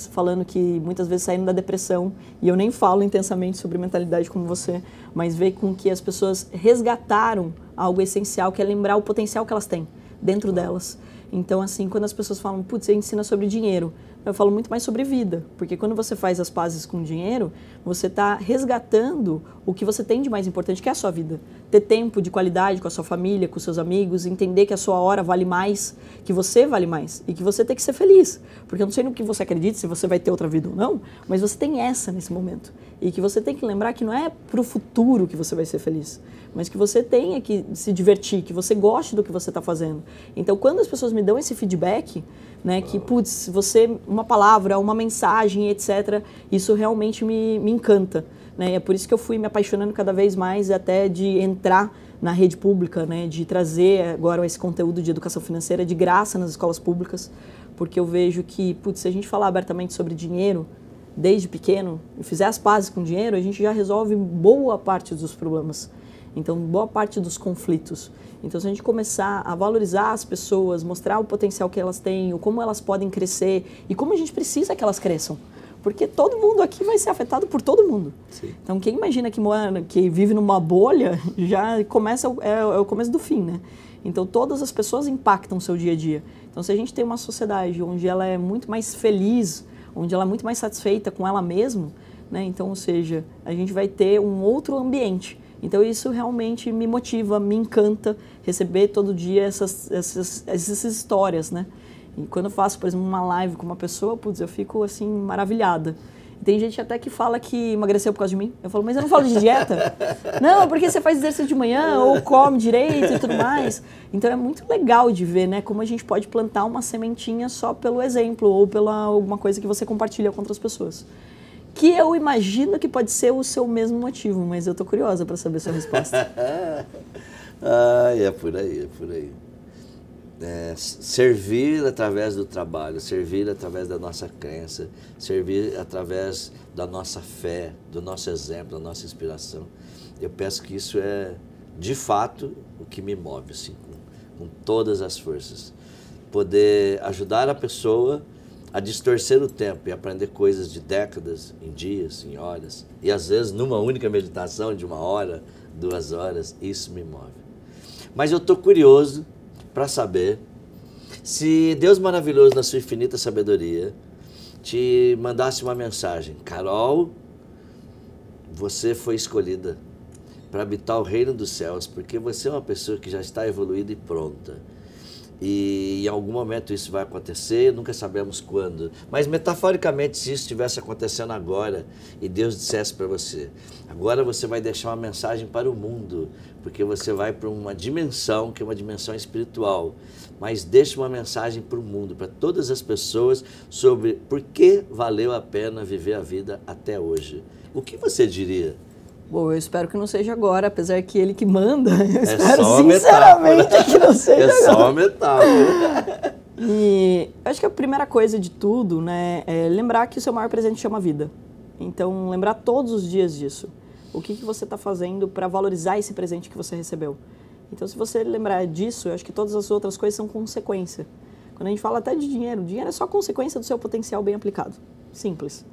falando que muitas vezes saíram da depressão, e eu nem falo intensamente sobre mentalidade como você, mas ver com que as pessoas resgataram algo essencial, que é lembrar o potencial que elas têm dentro delas. Então, assim, quando as pessoas falam, putz, você ensina sobre dinheiro, eu falo muito mais sobre vida, porque quando você faz as pazes com o dinheiro, você está resgatando o que você tem de mais importante, que é a sua vida. Ter tempo de qualidade com a sua família, com os seus amigos, entender que a sua hora vale mais, que você vale mais e que você tem que ser feliz. Porque eu não sei no que você acredita, se você vai ter outra vida ou não, mas você tem essa nesse momento. E que você tem que lembrar que não é para o futuro que você vai ser feliz, mas que você tenha que se divertir, que você goste do que você está fazendo. Então, quando as pessoas me dão esse feedback, né, que, putz, você, uma palavra, uma mensagem, etc., isso realmente me encanta. Né? É por isso que eu fui me apaixonando cada vez mais até de entrar na rede pública, né, de trazer agora esse conteúdo de educação financeira de graça nas escolas públicas, porque eu vejo que, putz, se a gente falar abertamente sobre dinheiro, desde pequeno, e fizer as pazes com dinheiro, a gente já resolve boa parte dos problemas. Então, boa parte dos conflitos. Então, se a gente começar a valorizar as pessoas, mostrar o potencial que elas têm, o como elas podem crescer e como a gente precisa que elas cresçam. Porque todo mundo aqui vai ser afetado por todo mundo. Sim. Então, quem imagina que vive numa bolha, já começa, é o começo do fim, né? Então, todas as pessoas impactam o seu dia a dia. Então, se a gente tem uma sociedade onde ela é muito mais feliz, onde ela é muito mais satisfeita com ela mesma, né? Então, ou seja, a gente vai ter um outro ambiente. Então, isso realmente me motiva, me encanta receber todo dia essas histórias, né? E quando eu faço, por exemplo, uma live com uma pessoa, putz, eu fico, assim, maravilhada. E tem gente até que fala que emagreceu por causa de mim. Eu falo, mas eu não falo de dieta. Não, é porque você faz exercício de manhã ou come direito e tudo mais. Então, é muito legal de ver, né, como a gente pode plantar uma sementinha só pelo exemplo ou pela alguma coisa que você compartilha com outras pessoas. Que eu imagino que pode ser o seu mesmo motivo, mas eu tô curiosa para saber a sua resposta. É por aí, é por aí. Servir através do trabalho, servir através da nossa crença, servir através da nossa fé, do nosso exemplo, da nossa inspiração. Eu penso que isso é, de fato, o que me move, assim, com todas as forças. Poder ajudar a pessoa a distorcer o tempo e aprender coisas de décadas, em dias, em horas, e às vezes numa única meditação de 1 hora, 2 horas, isso me move. Mas eu estou curioso para saber se Deus maravilhoso, na sua infinita sabedoria, te mandasse uma mensagem. Carol, você foi escolhida para habitar o reino dos céus, porque você é uma pessoa que já está evoluída e pronta. E em algum momento isso vai acontecer, nunca sabemos quando. Mas metaforicamente, se isso estivesse acontecendo agora e Deus dissesse para você, agora você vai deixar uma mensagem para o mundo, porque você vai para uma dimensão que é uma dimensão espiritual, mas deixa uma mensagem para o mundo, para todas as pessoas, sobre por que valeu a pena viver a vida até hoje. O que você diria? Bom, eu espero que não seja agora, apesar que ele que manda, eu espero só sinceramente que não seja agora. É só uma metáfora. E acho que a primeira coisa de tudo, né, é lembrar que o seu maior presente chama vida. Então, lembrar todos os dias disso. O que você está fazendo para valorizar esse presente que você recebeu. Então, se você lembrar disso, eu acho que todas as outras coisas são consequência. Quando a gente fala até de dinheiro, o dinheiro é só consequência do seu potencial bem aplicado. Simples.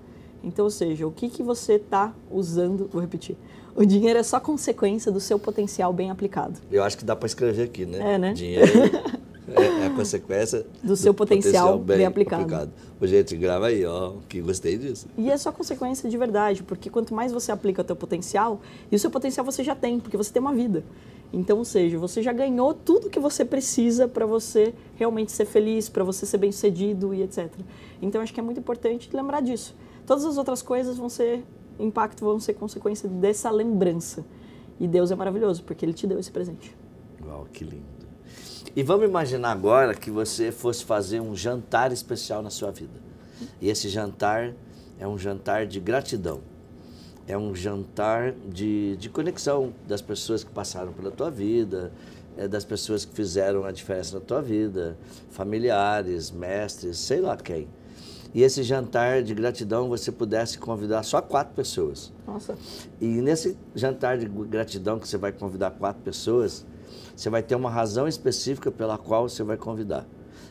Então, ou seja, o que você está usando, vou repetir, o dinheiro é só consequência do seu potencial bem aplicado. Eu acho que dá para escrever aqui, né? É, né? Dinheiro é a consequência do seu potencial bem aplicado. Ô, gente, grava aí, ó, que gostei disso. E é só consequência de verdade, porque quanto mais você aplica o teu potencial, e o seu potencial você já tem, porque você tem uma vida. Então, ou seja, você já ganhou tudo que você precisa para você realmente ser feliz, para você ser bem-sucedido e etc. Então, acho que é muito importante lembrar disso. Todas as outras coisas vão ser consequência dessa lembrança. E Deus é maravilhoso, porque Ele te deu esse presente. Uau, que lindo. E vamos imaginar agora que você fosse fazer um jantar especial na sua vida. E esse jantar é um jantar de gratidão. É um jantar de conexão das pessoas que passaram pela tua vida, das pessoas que fizeram a diferença na tua vida, familiares, mestres, sei lá quem. E esse jantar de gratidão você pudesse convidar só 4 pessoas. Nossa. E nesse jantar de gratidão que você vai convidar 4 pessoas, você vai ter uma razão específica pela qual você vai convidar.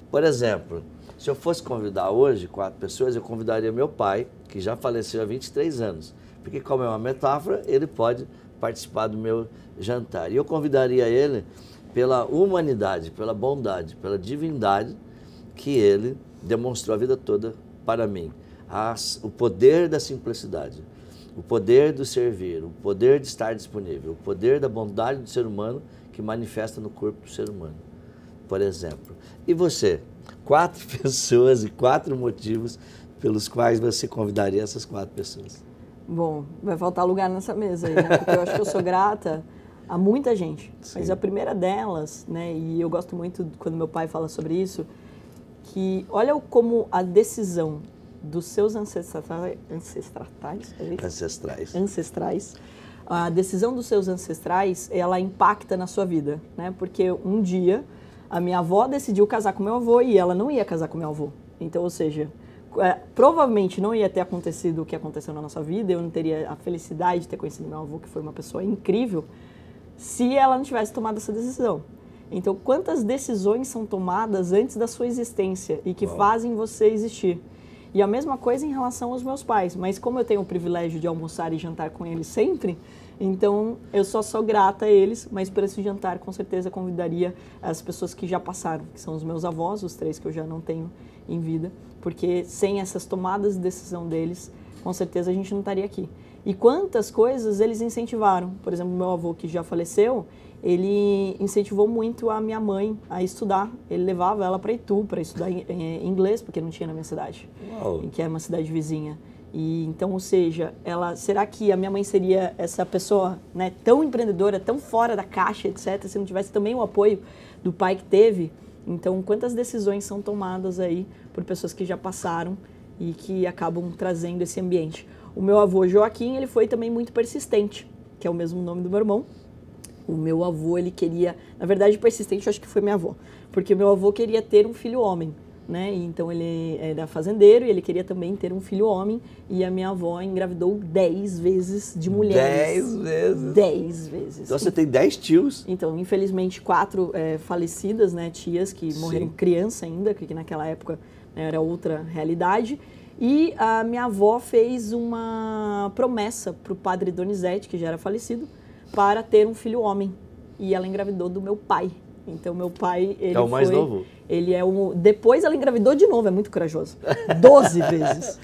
Por exemplo, se eu fosse convidar hoje 4 pessoas, eu convidaria meu pai, que já faleceu há 23 anos. Porque como é uma metáfora, ele pode participar do meu jantar. E eu convidaria ele pela humanidade, pela bondade, pela divindade que ele demonstrou a vida toda para mim. O poder da simplicidade, o poder do servir, o poder de estar disponível, o poder da bondade do ser humano que manifesta no corpo do ser humano, por exemplo. E você? 4 pessoas e 4 motivos pelos quais você convidaria essas 4 pessoas. Bom, vai faltar lugar nessa mesa aí, né? Porque eu acho que eu sou grata a muita gente. Sim. Mas a primeira delas, né, e eu gosto muito quando meu pai fala sobre isso, que olha como a decisão dos seus ancestrais, a decisão dos seus ancestrais, ela impacta na sua vida, né? Porque um dia a minha avó decidiu casar com meu avô e ela não ia casar com meu avô. Então, ou seja, provavelmente não ia ter acontecido o que aconteceu na nossa vida, eu não teria a felicidade de ter conhecido meu avô, que foi uma pessoa incrível, se ela não tivesse tomado essa decisão. Então, quantas decisões são tomadas antes da sua existência e que fazem você existir? E a mesma coisa em relação aos meus pais. Mas como eu tenho o privilégio de almoçar e jantar com eles sempre, então eu só sou grata a eles, mas por esse jantar com certeza convidaria as pessoas que já passaram, que são os meus avós, os 3 que eu já não tenho em vida, porque sem essas tomadas de decisão deles, com certeza a gente não estaria aqui. E quantas coisas eles incentivaram. Por exemplo, meu avô que já faleceu, ele incentivou muito a minha mãe a estudar. Ele levava ela para Itu para estudar inglês, porque não tinha na minha cidade, que é uma cidade vizinha. E então, ou seja, será que a minha mãe seria essa pessoa, né, tão empreendedora, tão fora da caixa, etc., se não tivesse também o apoio do pai que teve? Então, quantas decisões são tomadas aí por pessoas que já passaram e que acabam trazendo esse ambiente? O meu avô Joaquim, ele foi também muito persistente, que é o mesmo nome do meu irmão. O meu avô, ele queria... Na verdade, persistente, eu acho que foi minha avó. Porque meu avô queria ter um filho homem, né? Então, ele era fazendeiro e ele queria também ter um filho homem. E a minha avó engravidou 10 vezes de mulheres. 10 vezes? 10 vezes. Então, você tem 10 tios? Então, infelizmente, 4 falecidas, né? Tias que morreram criança ainda, que naquela época, né, era outra realidade. E a minha avó fez uma promessa para o padre Donizete, que já era falecido, para ter um filho homem. E ela engravidou do meu pai. Então, meu pai, ele é o mais novo? Ele é depois ela engravidou de novo, é muito corajoso. 12 vezes.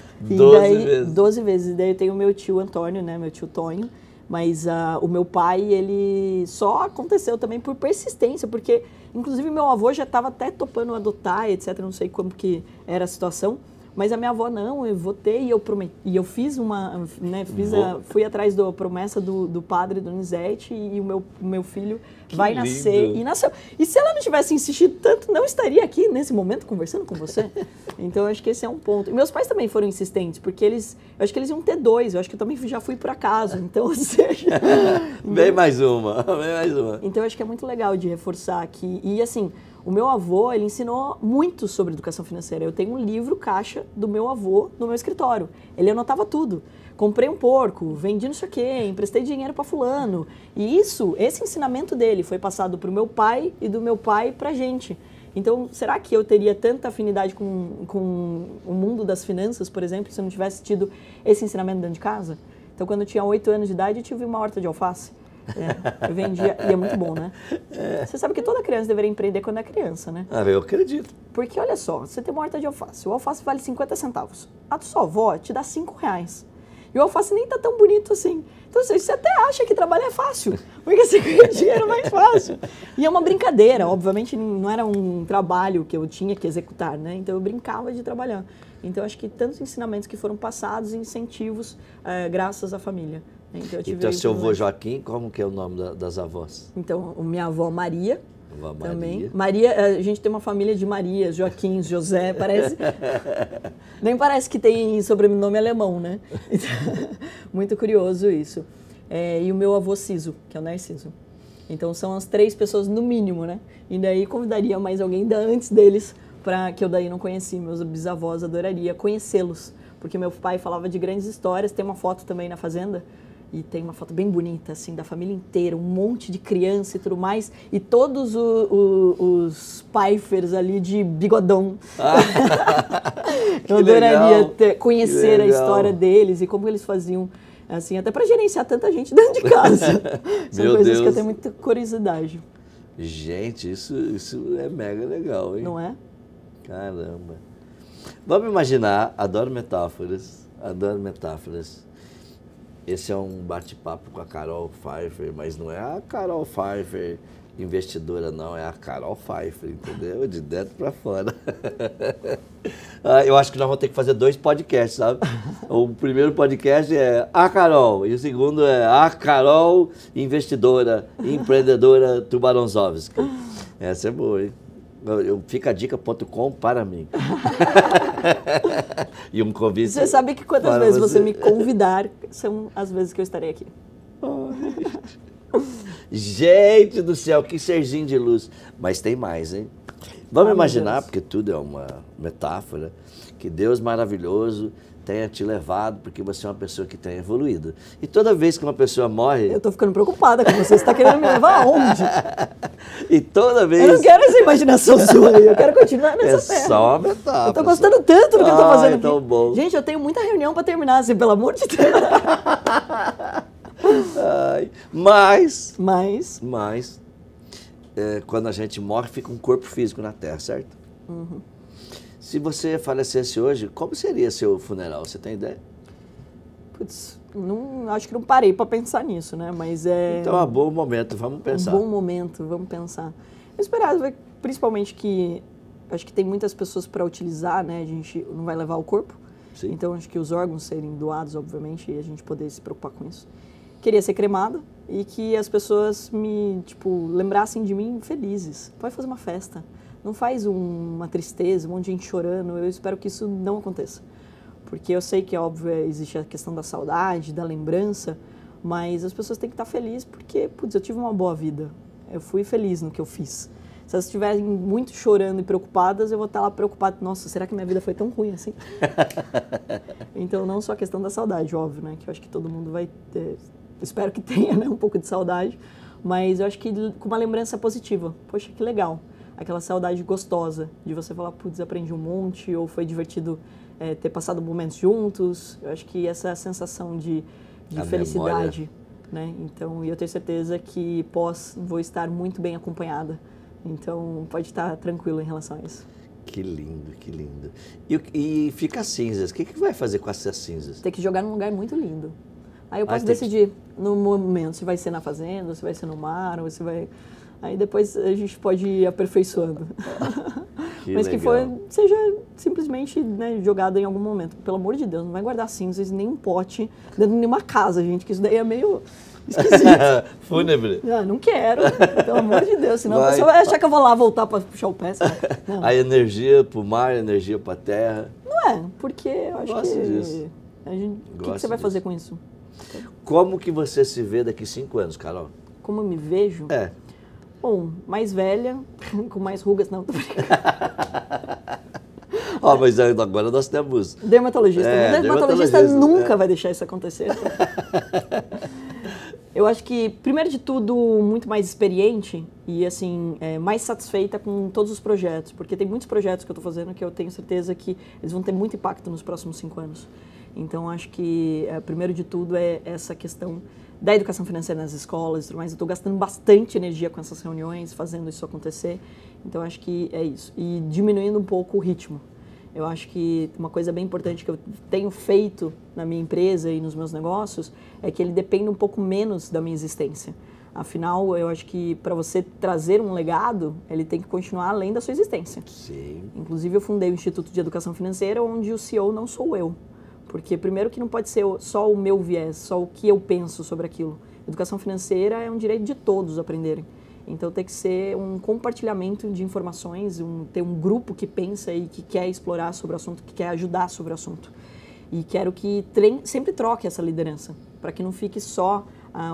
12 vezes. E daí eu tenho o meu tio Antônio, né, meu tio Tonho. Mas o meu pai, ele só aconteceu também por persistência, porque, inclusive, meu avô já estava até topando adotar, etc. Não sei como que era a situação. Mas a minha avó, não, eu votei e eu prometi. E eu fiz né, fui atrás da promessa do padre Donizete e o meu filho vai nascer. E nasceu. E se ela não tivesse insistido tanto, não estaria aqui nesse momento conversando com você. Então, eu acho que esse é um ponto. E meus pais também foram insistentes, porque eu acho que eles iam ter 2. Eu acho que eu também já fui por acaso. Então, ou seja... Vem mais uma. Então, eu acho que é muito legal de reforçar aqui. E, assim... O meu avô, ele ensinou muito sobre educação financeira. Eu tenho um livro caixa do meu avô no meu escritório. Ele anotava tudo. Comprei um porco, vendi não sei o quê, emprestei dinheiro para fulano. E esse ensinamento dele foi passado para o meu pai e do meu pai para a gente. Então, será que eu teria tanta afinidade com o mundo das finanças, por exemplo, se eu não tivesse tido esse ensinamento dentro de casa? Então, quando eu tinha 8 anos de idade, eu tive uma horta de alface. Eu vendia, e é muito bom, né? Você sabe que toda criança deveria empreender quando é criança, né? Eu acredito. Porque, olha só, você tem uma horta de alface, o alface vale 50 centavos. A sua avó te dá 5 reais. E o alface nem tá tão bonito assim. Então, você até acha que trabalhar é fácil, porque você ganha dinheiro mais fácil. E é uma brincadeira, obviamente não era um trabalho que eu tinha que executar, né? Então, eu brincava de trabalhar. Então, acho que tantos ensinamentos que foram passados e incentivos graças à família. Então, seu avô Joaquim, como que é o nome das avós? Então, minha avó Maria. Avó Maria. Também. Maria, a gente tem uma família de Marias, Joaquim, José, parece... Nem parece que tem sobrenome alemão, né? Então, muito curioso isso. E o meu avô Ciso, que é o Narciso. Então, são as 3 pessoas no mínimo, né? E daí convidaria mais alguém antes deles, que eu daí não conheci. Meus bisavós, adoraria conhecê-los. Porque meu pai falava de grandes histórias, tem uma foto também na fazenda. E tem uma foto bem bonita, assim, da família inteira, um monte de criança e tudo mais. E todos os Pfeiffers ali de bigodão. Eu adoraria conhecer a história deles e como eles faziam, assim, até para gerenciar tanta gente dentro de casa. São coisas que eu tenho muita curiosidade. Gente, isso é mega legal, hein? Não é? Caramba. Vamos imaginar, adoro metáforas. Esse é um bate-papo com a Carol Pfeiffer, mas não é a Carol Pfeiffer investidora, não, é a Carol Pfeiffer, entendeu? De dentro para fora. Eu acho que nós vamos ter que fazer 2 podcasts, sabe? O primeiro podcast é a Carol e o segundo é a Carol investidora, empreendedora Tubaronzovski. Essa é boa, hein? Ficadica.com para mim. E um convite. Você sabe que quantas vezes você me convidar são as vezes que eu estarei aqui. Gente do céu, que serzinho de luz. Mas tem mais, hein? Vamos imaginar, porque tudo é uma metáfora, Que Deus maravilhoso tenha te levado, porque você é uma pessoa que tem evoluído. E toda vez que uma pessoa morre... Eu tô ficando preocupada com você. Você está querendo me levar aonde? E toda vez... Eu não quero essa imaginação sua aí. Eu quero continuar nessa terra. É só uma metáfora. Eu tô gostando tanto do que eu tô fazendo aqui. Tão bom. Gente, eu tenho muita reunião para terminar, assim, pelo amor de Deus. Mas quando a gente morre, fica um corpo físico na Terra, certo? Uhum. Se você falecesse hoje, como seria seu funeral? Você tem ideia? Putz, acho que não parei para pensar nisso, né? Mas Então é um bom momento, vamos pensar. Um bom momento, vamos pensar. Eu esperava, principalmente, que acho que tem muitas pessoas para utilizar, né? A gente não vai levar o corpo. Sim. Então acho que os órgãos serem doados, obviamente, e a gente poder se preocupar com isso. Queria ser cremada e que as pessoas me, lembrassem de mim felizes. Vai fazer uma festa. Não faz uma tristeza, um monte de gente chorando. Eu espero que isso não aconteça. Porque eu sei que, óbvio, existe a questão da saudade, da lembrança, mas as pessoas têm que estar felizes porque, putz, eu tive uma boa vida. Eu fui feliz no que eu fiz. Se elas estiverem muito chorando e preocupadas, eu vou estar lá preocupado. Nossa, será que minha vida foi tão ruim assim? Então, não só a questão da saudade, óbvio, né? Que eu acho que todo mundo vai ter, espero que tenha, né? Um pouco de saudade. Mas eu acho que com uma lembrança positiva. Poxa, que legal. Aquela saudade gostosa de você falar, putz, aprendi um monte, ou foi divertido ter passado momentos juntos. Eu acho que essa sensação de felicidade, né? Então, e eu tenho certeza que vou estar muito bem acompanhada. Então, pode estar tranquilo em relação a isso. Que lindo, que lindo. E fica as cinzas. O que vai fazer com essas cinzas? Tem que jogar num lugar muito lindo. Aí eu posso decidir no momento se vai ser na fazenda, se vai ser no mar, ou se vai... Aí depois a gente pode ir aperfeiçoando. Mas que seja simplesmente, né, jogado em algum momento. Pelo amor de Deus, não vai guardar cinzas em nenhum pote dentro de nenhuma casa, gente, que isso daí é meio esquisito. Fúnebre. Não quero, pelo amor de Deus, senão a pessoa vai achar que eu vou lá voltar para puxar o pé. A energia para o mar, a energia para a terra. Não é, porque eu acho Gosto que... disso. O que você vai fazer com isso? Como que você se vê daqui 5 anos, Carol? Como eu me vejo? Bom, mais velha, com mais rugas, não, tô brincando. Mas agora nós temos... Dermatologista. Dermatologista nunca vai deixar isso acontecer. Eu acho que, primeiro de tudo, muito mais experiente e, assim, mais satisfeita com todos os projetos. Porque tem muitos projetos que eu estou fazendo que eu tenho certeza que eles vão ter muito impacto nos próximos 5 anos. Então, acho que, primeiro de tudo, é essa questão da educação financeira nas escolas e tudo mais. Eu estou gastando bastante energia com essas reuniões, fazendo isso acontecer. Então, acho que é isso. E diminuindo um pouco o ritmo. Eu acho que uma coisa bem importante que eu tenho feito na minha empresa e nos meus negócios é que ele depende um pouco menos da minha existência. Afinal, eu acho que para você trazer um legado, ele tem que continuar além da sua existência. Sim. Inclusive, eu fundei o Instituto de Educação Financeira, onde o CEO não sou eu. Porque, primeiro, que não pode ser só o meu viés, só o que eu penso sobre aquilo. Educação financeira é um direito de todos aprenderem. Então, tem que ser um compartilhamento de informações, ter um grupo que pensa e que quer explorar sobre o assunto, que quer ajudar sobre o assunto. E quero que sempre troque essa liderança, para que não fique só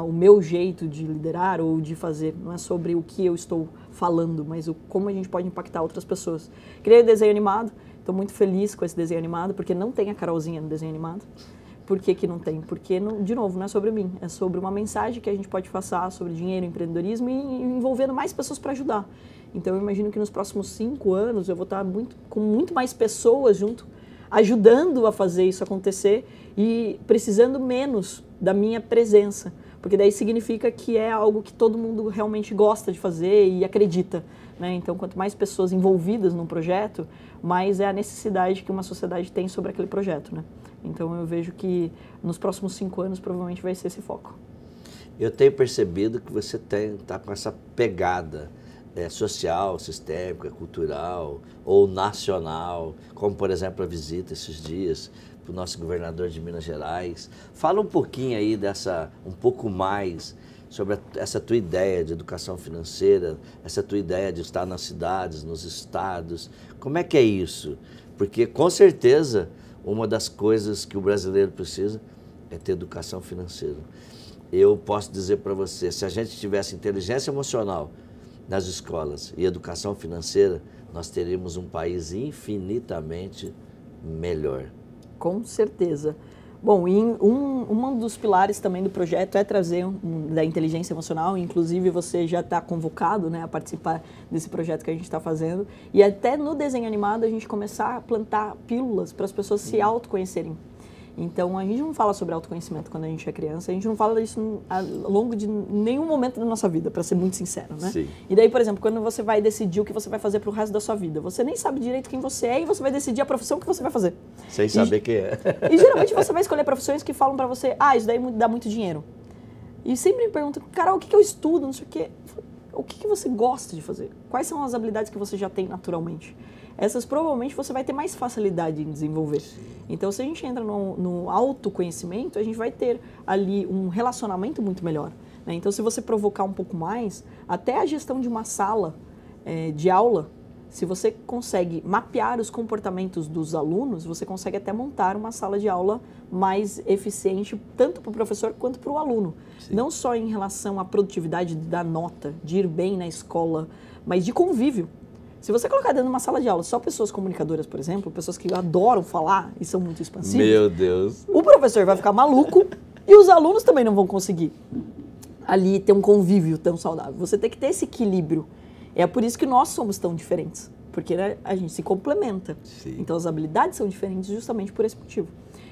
o meu jeito de liderar ou de fazer. Não é sobre o que eu estou falando, mas como a gente pode impactar outras pessoas. Criei o desenho animado. Estou muito feliz com esse desenho animado, porque não tem a Carolzinha no desenho animado. Por que não tem? Porque, de novo, não é sobre mim. É sobre uma mensagem que a gente pode passar sobre dinheiro, empreendedorismo e envolvendo mais pessoas para ajudar. Então, eu imagino que nos próximos 5 anos eu vou estar com muito mais pessoas junto, ajudando a fazer isso acontecer e precisando menos da minha presença. Porque daí significa que é algo que todo mundo realmente gosta de fazer e acredita. Né? Então, quanto mais pessoas envolvidas num projeto, mais é a necessidade que uma sociedade tem sobre aquele projeto. Né? Então, eu vejo que nos próximos 5 anos, provavelmente vai ser esse foco. Eu tenho percebido que você está com essa pegada social, sistêmica, cultural ou nacional, como, por exemplo, a visita esses dias para o nosso governador de Minas Gerais. Fala um pouquinho aí um pouco mais sobre essa tua ideia de educação financeira, essa tua ideia de estar nas cidades, nos estados. Como é que é isso? Porque, com certeza, uma das coisas que o brasileiro precisa é ter educação financeira. Eu posso dizer para você, se a gente tivesse inteligência emocional nas escolas e educação financeira, nós teríamos um país infinitamente melhor. Com certeza. Bom, um dos pilares também do projeto é trazer da inteligência emocional, inclusive você já está convocado, né, a participar desse projeto que a gente está fazendo, e até no desenho animado a gente começar a plantar pílulas para as pessoas se autoconhecerem. Então, a gente não fala sobre autoconhecimento quando a gente é criança, a gente não fala isso ao longo de nenhum momento da nossa vida, para ser muito sincero, né? Sim. E daí, por exemplo, quando você vai decidir o que você vai fazer pro resto da sua vida, você nem sabe direito quem você é e você vai decidir a profissão que você vai fazer. Sem saber quem é. E geralmente você vai escolher profissões que falam pra você, isso daí dá muito dinheiro. E sempre me perguntam, Carol, o que eu estudo, não sei o quê. O que você gosta de fazer? Quais são as habilidades que você já tem naturalmente? Essas provavelmente você vai ter mais facilidade em desenvolver. Então, se a gente entra no autoconhecimento, a gente vai ter ali um relacionamento muito melhor, né? Então, se você provocar um pouco mais, até a gestão de uma sala de aula, se você consegue mapear os comportamentos dos alunos, você consegue até montar uma sala de aula mais eficiente, tanto para o professor quanto para o aluno. Sim. Não só em relação à produtividade da nota, de ir bem na escola, mas de convívio. Se você colocar dentro de uma sala de aula só pessoas comunicadoras, por exemplo, pessoas que adoram falar e são muito expansivas, meu Deus, o professor vai ficar maluco e os alunos também não vão conseguir ali ter um convívio tão saudável. Você tem que ter esse equilíbrio. É por isso que nós somos tão diferentes, porque, né, a gente se complementa. Sim. Então as habilidades são diferentes justamente por esse motivo.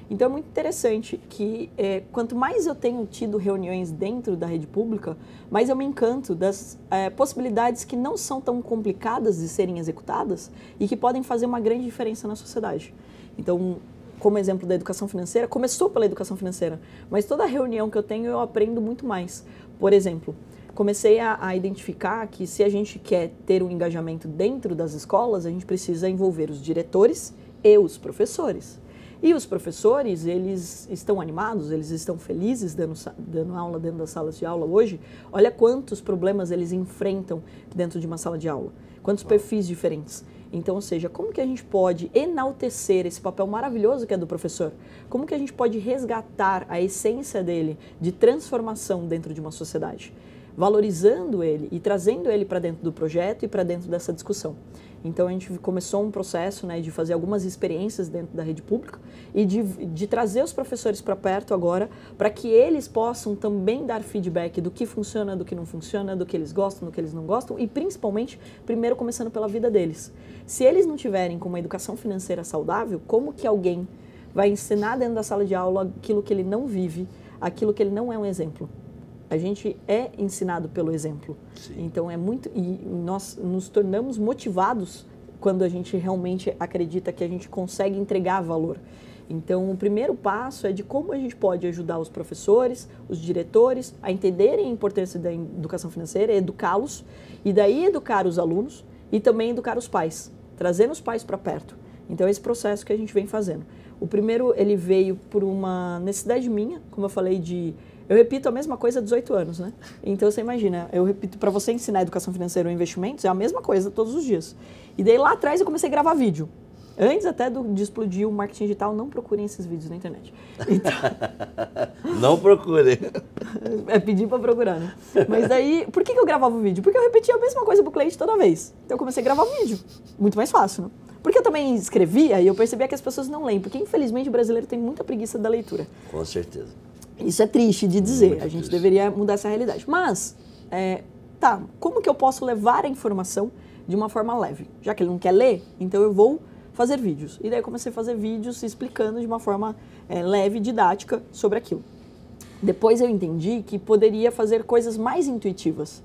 Então é muito interessante que quanto mais eu tenho tido reuniões dentro da rede pública, mais eu me encanto das possibilidades que não são tão complicadas de serem executadas e que podem fazer uma grande diferença na sociedade. Então, como exemplo da educação financeira, começou pela educação financeira, mas toda reunião que eu tenho eu aprendo muito mais. Por exemplo, comecei a identificar que se a gente quer ter um engajamento dentro das escolas, a gente precisa envolver os diretores e os professores. E os professores, eles estão animados, eles estão felizes dando aula dentro das salas de aula hoje. Olha quantos problemas eles enfrentam dentro de uma sala de aula, quantos perfis diferentes. Então, ou seja, como que a gente pode enaltecer esse papel maravilhoso que é do professor? Como que a gente pode resgatar a essência dele de transformação dentro de uma sociedade? Valorizando ele e trazendo ele para dentro do projeto e para dentro dessa discussão. Então, a gente começou um processo, né, de fazer algumas experiências dentro da rede pública e de trazer os professores para perto agora, para que eles possam também dar feedback do que funciona, do que não funciona, do que eles gostam, do que eles não gostam e, principalmente, primeiro começando pela vida deles. Se eles não tiverem com uma educação financeira saudável, como que alguém vai ensinar dentro da sala de aula aquilo que ele não vive, aquilo que ele não é um exemplo? A gente é ensinado pelo exemplo. Sim. Então é muito... E nós nos tornamos motivados quando a gente realmente acredita que a gente consegue entregar valor. Então o primeiro passo é de como a gente pode ajudar os professores, os diretores a entenderem a importância da educação financeira, educá-los, e daí educar os alunos e também educar os pais, trazendo os pais para perto. Então é esse processo que a gente vem fazendo. O primeiro, ele veio por uma necessidade minha, como eu falei, eu repito a mesma coisa há 18 anos, né? Então, você imagina, eu repito, para você ensinar educação financeira ou investimentos, é a mesma coisa todos os dias. E daí, lá atrás, eu comecei a gravar vídeo. Antes até de explodir o marketing digital, não procurem esses vídeos na internet. Então, não procurem. É pedir para procurar, né? Mas daí, por que eu gravava o vídeo? Porque eu repetia a mesma coisa pro cliente toda vez. Então, eu comecei a gravar vídeo. Muito mais fácil, né? Porque eu também escrevia e eu percebia que as pessoas não leem. Porque, infelizmente, o brasileiro tem muita preguiça da leitura. Com certeza. Isso é triste de dizer, muito a gente triste. Deveria mudar essa realidade. Mas, como que eu posso levar a informação de uma forma leve? Já que ele não quer ler, então eu vou fazer vídeos. E daí eu comecei a fazer vídeos explicando de uma forma leve, didática, sobre aquilo. Depois eu entendi que poderia fazer coisas mais intuitivas.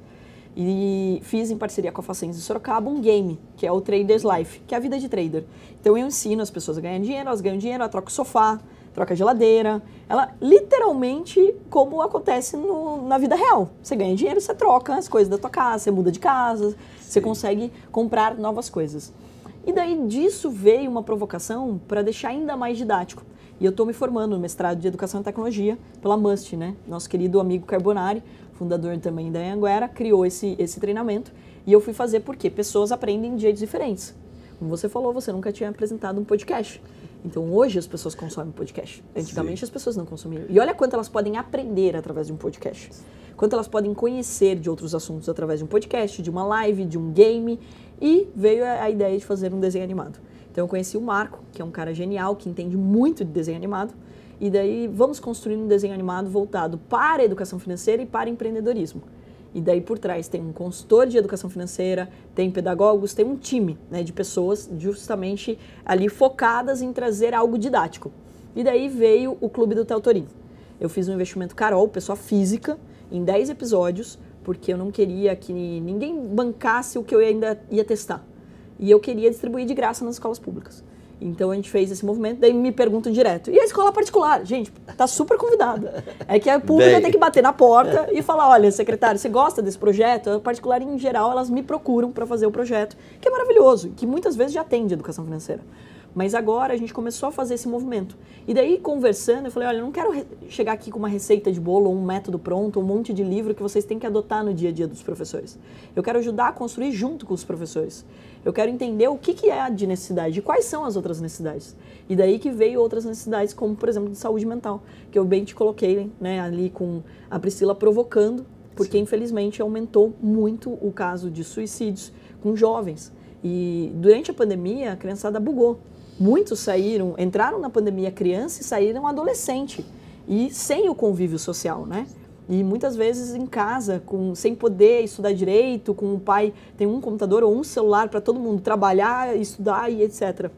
E fiz em parceria com a Facens de Sorocaba um game, que é o Trader's Life, que é a vida de trader. Então eu ensino as pessoas a ganhar dinheiro, elas ganham dinheiro, ela troca o sofá, troca a geladeira, ela literalmente como acontece na vida real. Você ganha dinheiro, você troca as coisas da tua casa, você muda de casa, você consegue comprar novas coisas. E daí disso veio uma provocação para deixar ainda mais didático. E eu estou me formando no mestrado de Educação e Tecnologia pela MUST, né? Nosso querido amigo Carbonari, fundador também da Anhanguera, criou esse treinamento. E eu fui fazer porque pessoas aprendem de jeitos diferentes. Como você falou, você nunca tinha apresentado um podcast. Então, hoje as pessoas consomem podcast. Antigamente, as pessoas não consumiam. E olha quanto elas podem aprender através de um podcast. Quanto elas podem conhecer de outros assuntos através de um podcast, de uma live, de um game. E veio a ideia de fazer um desenho animado. Então eu conheci o Marco, que é um cara genial, que entende muito de desenho animado, e daí vamos construir um desenho animado voltado para a educação financeira e para empreendedorismo. E daí por trás tem um consultor de educação financeira, tem pedagogos, tem um time, né, de pessoas justamente ali focadas em trazer algo didático. E daí veio o Clube do Teutorim. Eu fiz um investimento Carol, pessoa física, em 10 episódios, porque eu não queria que ninguém bancasse o que eu ainda ia testar. E eu queria distribuir de graça nas escolas públicas. Então a gente fez esse movimento, daí me perguntam direto, e a escola particular? Gente, tá super convidada. É que a pública tem que bater na porta e falar, olha, secretário, você gosta desse projeto? A particular, em geral, elas me procuram para fazer o projeto, que é maravilhoso, que muitas vezes já atende educação financeira. Mas agora a gente começou a fazer esse movimento. E daí, conversando, eu falei, olha, eu não quero chegar aqui com uma receita de bolo, ou um método pronto, um monte de livro que vocês têm que adotar no dia a dia dos professores. Eu quero ajudar a construir junto com os professores. Eu quero entender o que é a de necessidade e quais são as outras necessidades. E daí que veio outras necessidades, como, por exemplo, de saúde mental, que eu bem te coloquei, né, ali com a Priscila provocando, porque, infelizmente, aumentou muito o caso de suicídios com jovens. E durante a pandemia, a criançada bugou. Muitos saíram, entraram na pandemia criança e saíram adolescente. E sem o convívio social, né? E muitas vezes em casa, sem poder estudar direito, com o pai tem um computador ou um celular para todo mundo trabalhar, estudar e etc.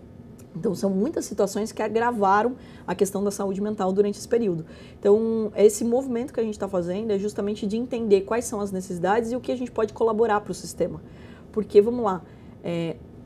Então, são muitas situações que agravaram a questão da saúde mental durante esse período. Então, esse movimento que a gente está fazendo é justamente de entender quais são as necessidades e o que a gente pode colaborar para o sistema. Porque, vamos lá,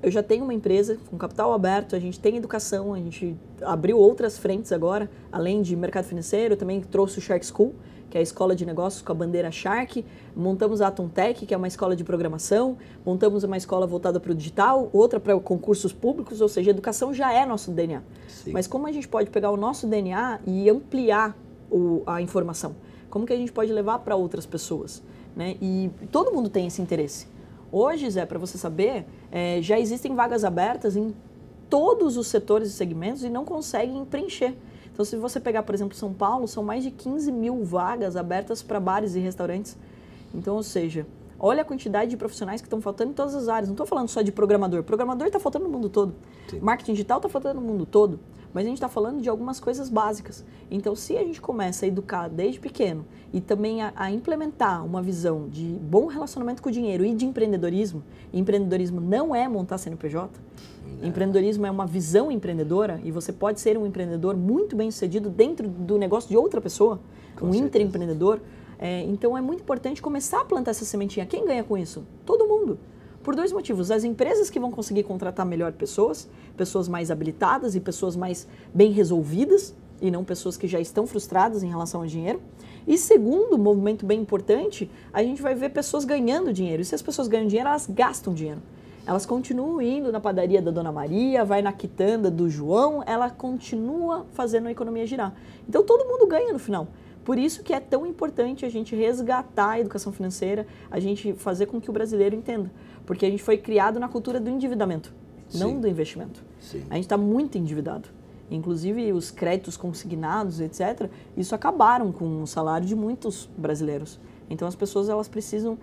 eu já tenho uma empresa com capital aberto, a gente tem educação, a gente abriu outras frentes agora, além de mercado financeiro, eu também trouxe o Shark School, que é a escola de negócios com a bandeira Shark, montamos a Atom Tech, que é uma escola de programação, montamos uma escola voltada para o digital, outra para concursos públicos, ou seja, a educação já é nosso DNA. Sim. Mas como a gente pode pegar o nosso DNA e ampliar a informação? Como que a gente pode levar para outras pessoas? Né? E todo mundo tem esse interesse. Hoje, Zé, para você saber, já existem vagas abertas em todos os setores e segmentos e não conseguem preencher. Então, se você pegar, por exemplo, São Paulo, são mais de 15 mil vagas abertas para bares e restaurantes. Então, ou seja, olha a quantidade de profissionais que estão faltando em todas as áreas. Não estou falando só de programador. Programador está faltando no mundo todo. Sim. Marketing digital está faltando no mundo todo. Mas a gente está falando de algumas coisas básicas. Então, se a gente começa a educar desde pequeno e também a implementar uma visão de bom relacionamento com o dinheiro e de empreendedorismo não é montar CNPJ, empreendedorismo é uma visão empreendedora e você pode ser um empreendedor muito bem sucedido dentro do negócio de outra pessoa, um intraempreendedor. Então, é muito importante começar a plantar essa sementinha. Quem ganha com isso? Todo mundo. Por dois motivos. As empresas que vão conseguir contratar melhor pessoas mais habilitadas e pessoas mais bem resolvidas, e não pessoas que já estão frustradas em relação ao dinheiro. E segundo movimento bem importante, a gente vai ver pessoas ganhando dinheiro. E se as pessoas ganham dinheiro, elas gastam dinheiro. Elas continuam indo na padaria da Dona Maria, vai na quitanda do João, ela continua fazendo a economia girar. Então todo mundo ganha no final. Por isso que é tão importante a gente resgatar a educação financeira, a gente fazer com que o brasileiro entenda. Porque a gente foi criado na cultura do endividamento, não do investimento. Sim. A gente está muito endividado. Inclusive os créditos consignados, etc., isso acabaram com o salário de muitos brasileiros. Então as pessoas elas precisam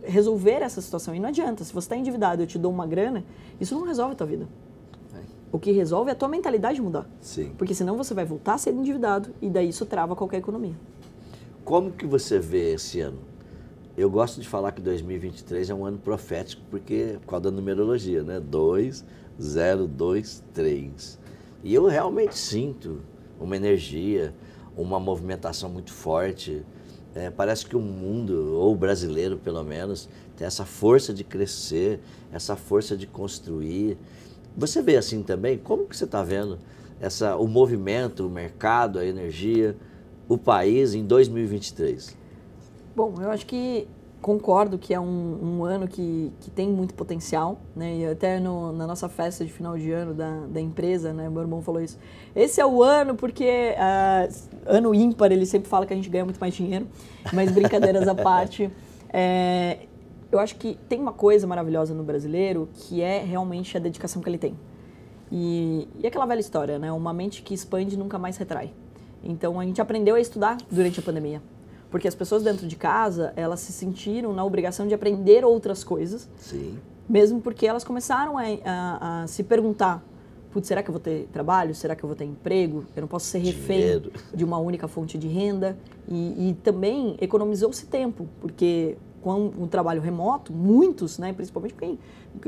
resolver essa situação. E não adianta, se você está endividado e eu te dou uma grana, isso não resolve a tua vida. O que resolve é a tua mentalidade mudar. Sim. Porque senão você vai voltar a ser endividado e daí isso trava qualquer economia. Como que você vê esse ano? Eu gosto de falar que 2023 é um ano profético porque por causa da numerologia, né? 2, 0, 2, 3. E eu realmente sinto uma energia, uma movimentação muito forte. Parece que o mundo, ou o brasileiro pelo menos, tem essa força de crescer, essa força de construir. Você vê assim também? Como que você está vendo o movimento, o mercado, a energia, o país em 2023? Bom, eu acho que concordo que é um ano que tem muito potencial, né? E até na nossa festa de final de ano da empresa, né? Meu irmão falou isso. Esse é o ano porque ano ímpar, ele sempre fala que a gente ganha muito mais dinheiro, mas brincadeiras à parte. Eu acho que tem uma coisa maravilhosa no brasileiro que é realmente a dedicação que ele tem. E aquela velha história, né? Uma mente que expande nunca mais retrai. Então, a gente aprendeu a estudar durante a pandemia. Porque as pessoas dentro de casa, elas se sentiram na obrigação de aprender outras coisas. Sim. Mesmo porque elas começaram a se perguntar putz, será que eu vou ter trabalho? Será que eu vou ter emprego? Eu não posso ser refém de uma única fonte de renda. E também economizou-se tempo, porque com o trabalho remoto, muitos, né, principalmente quem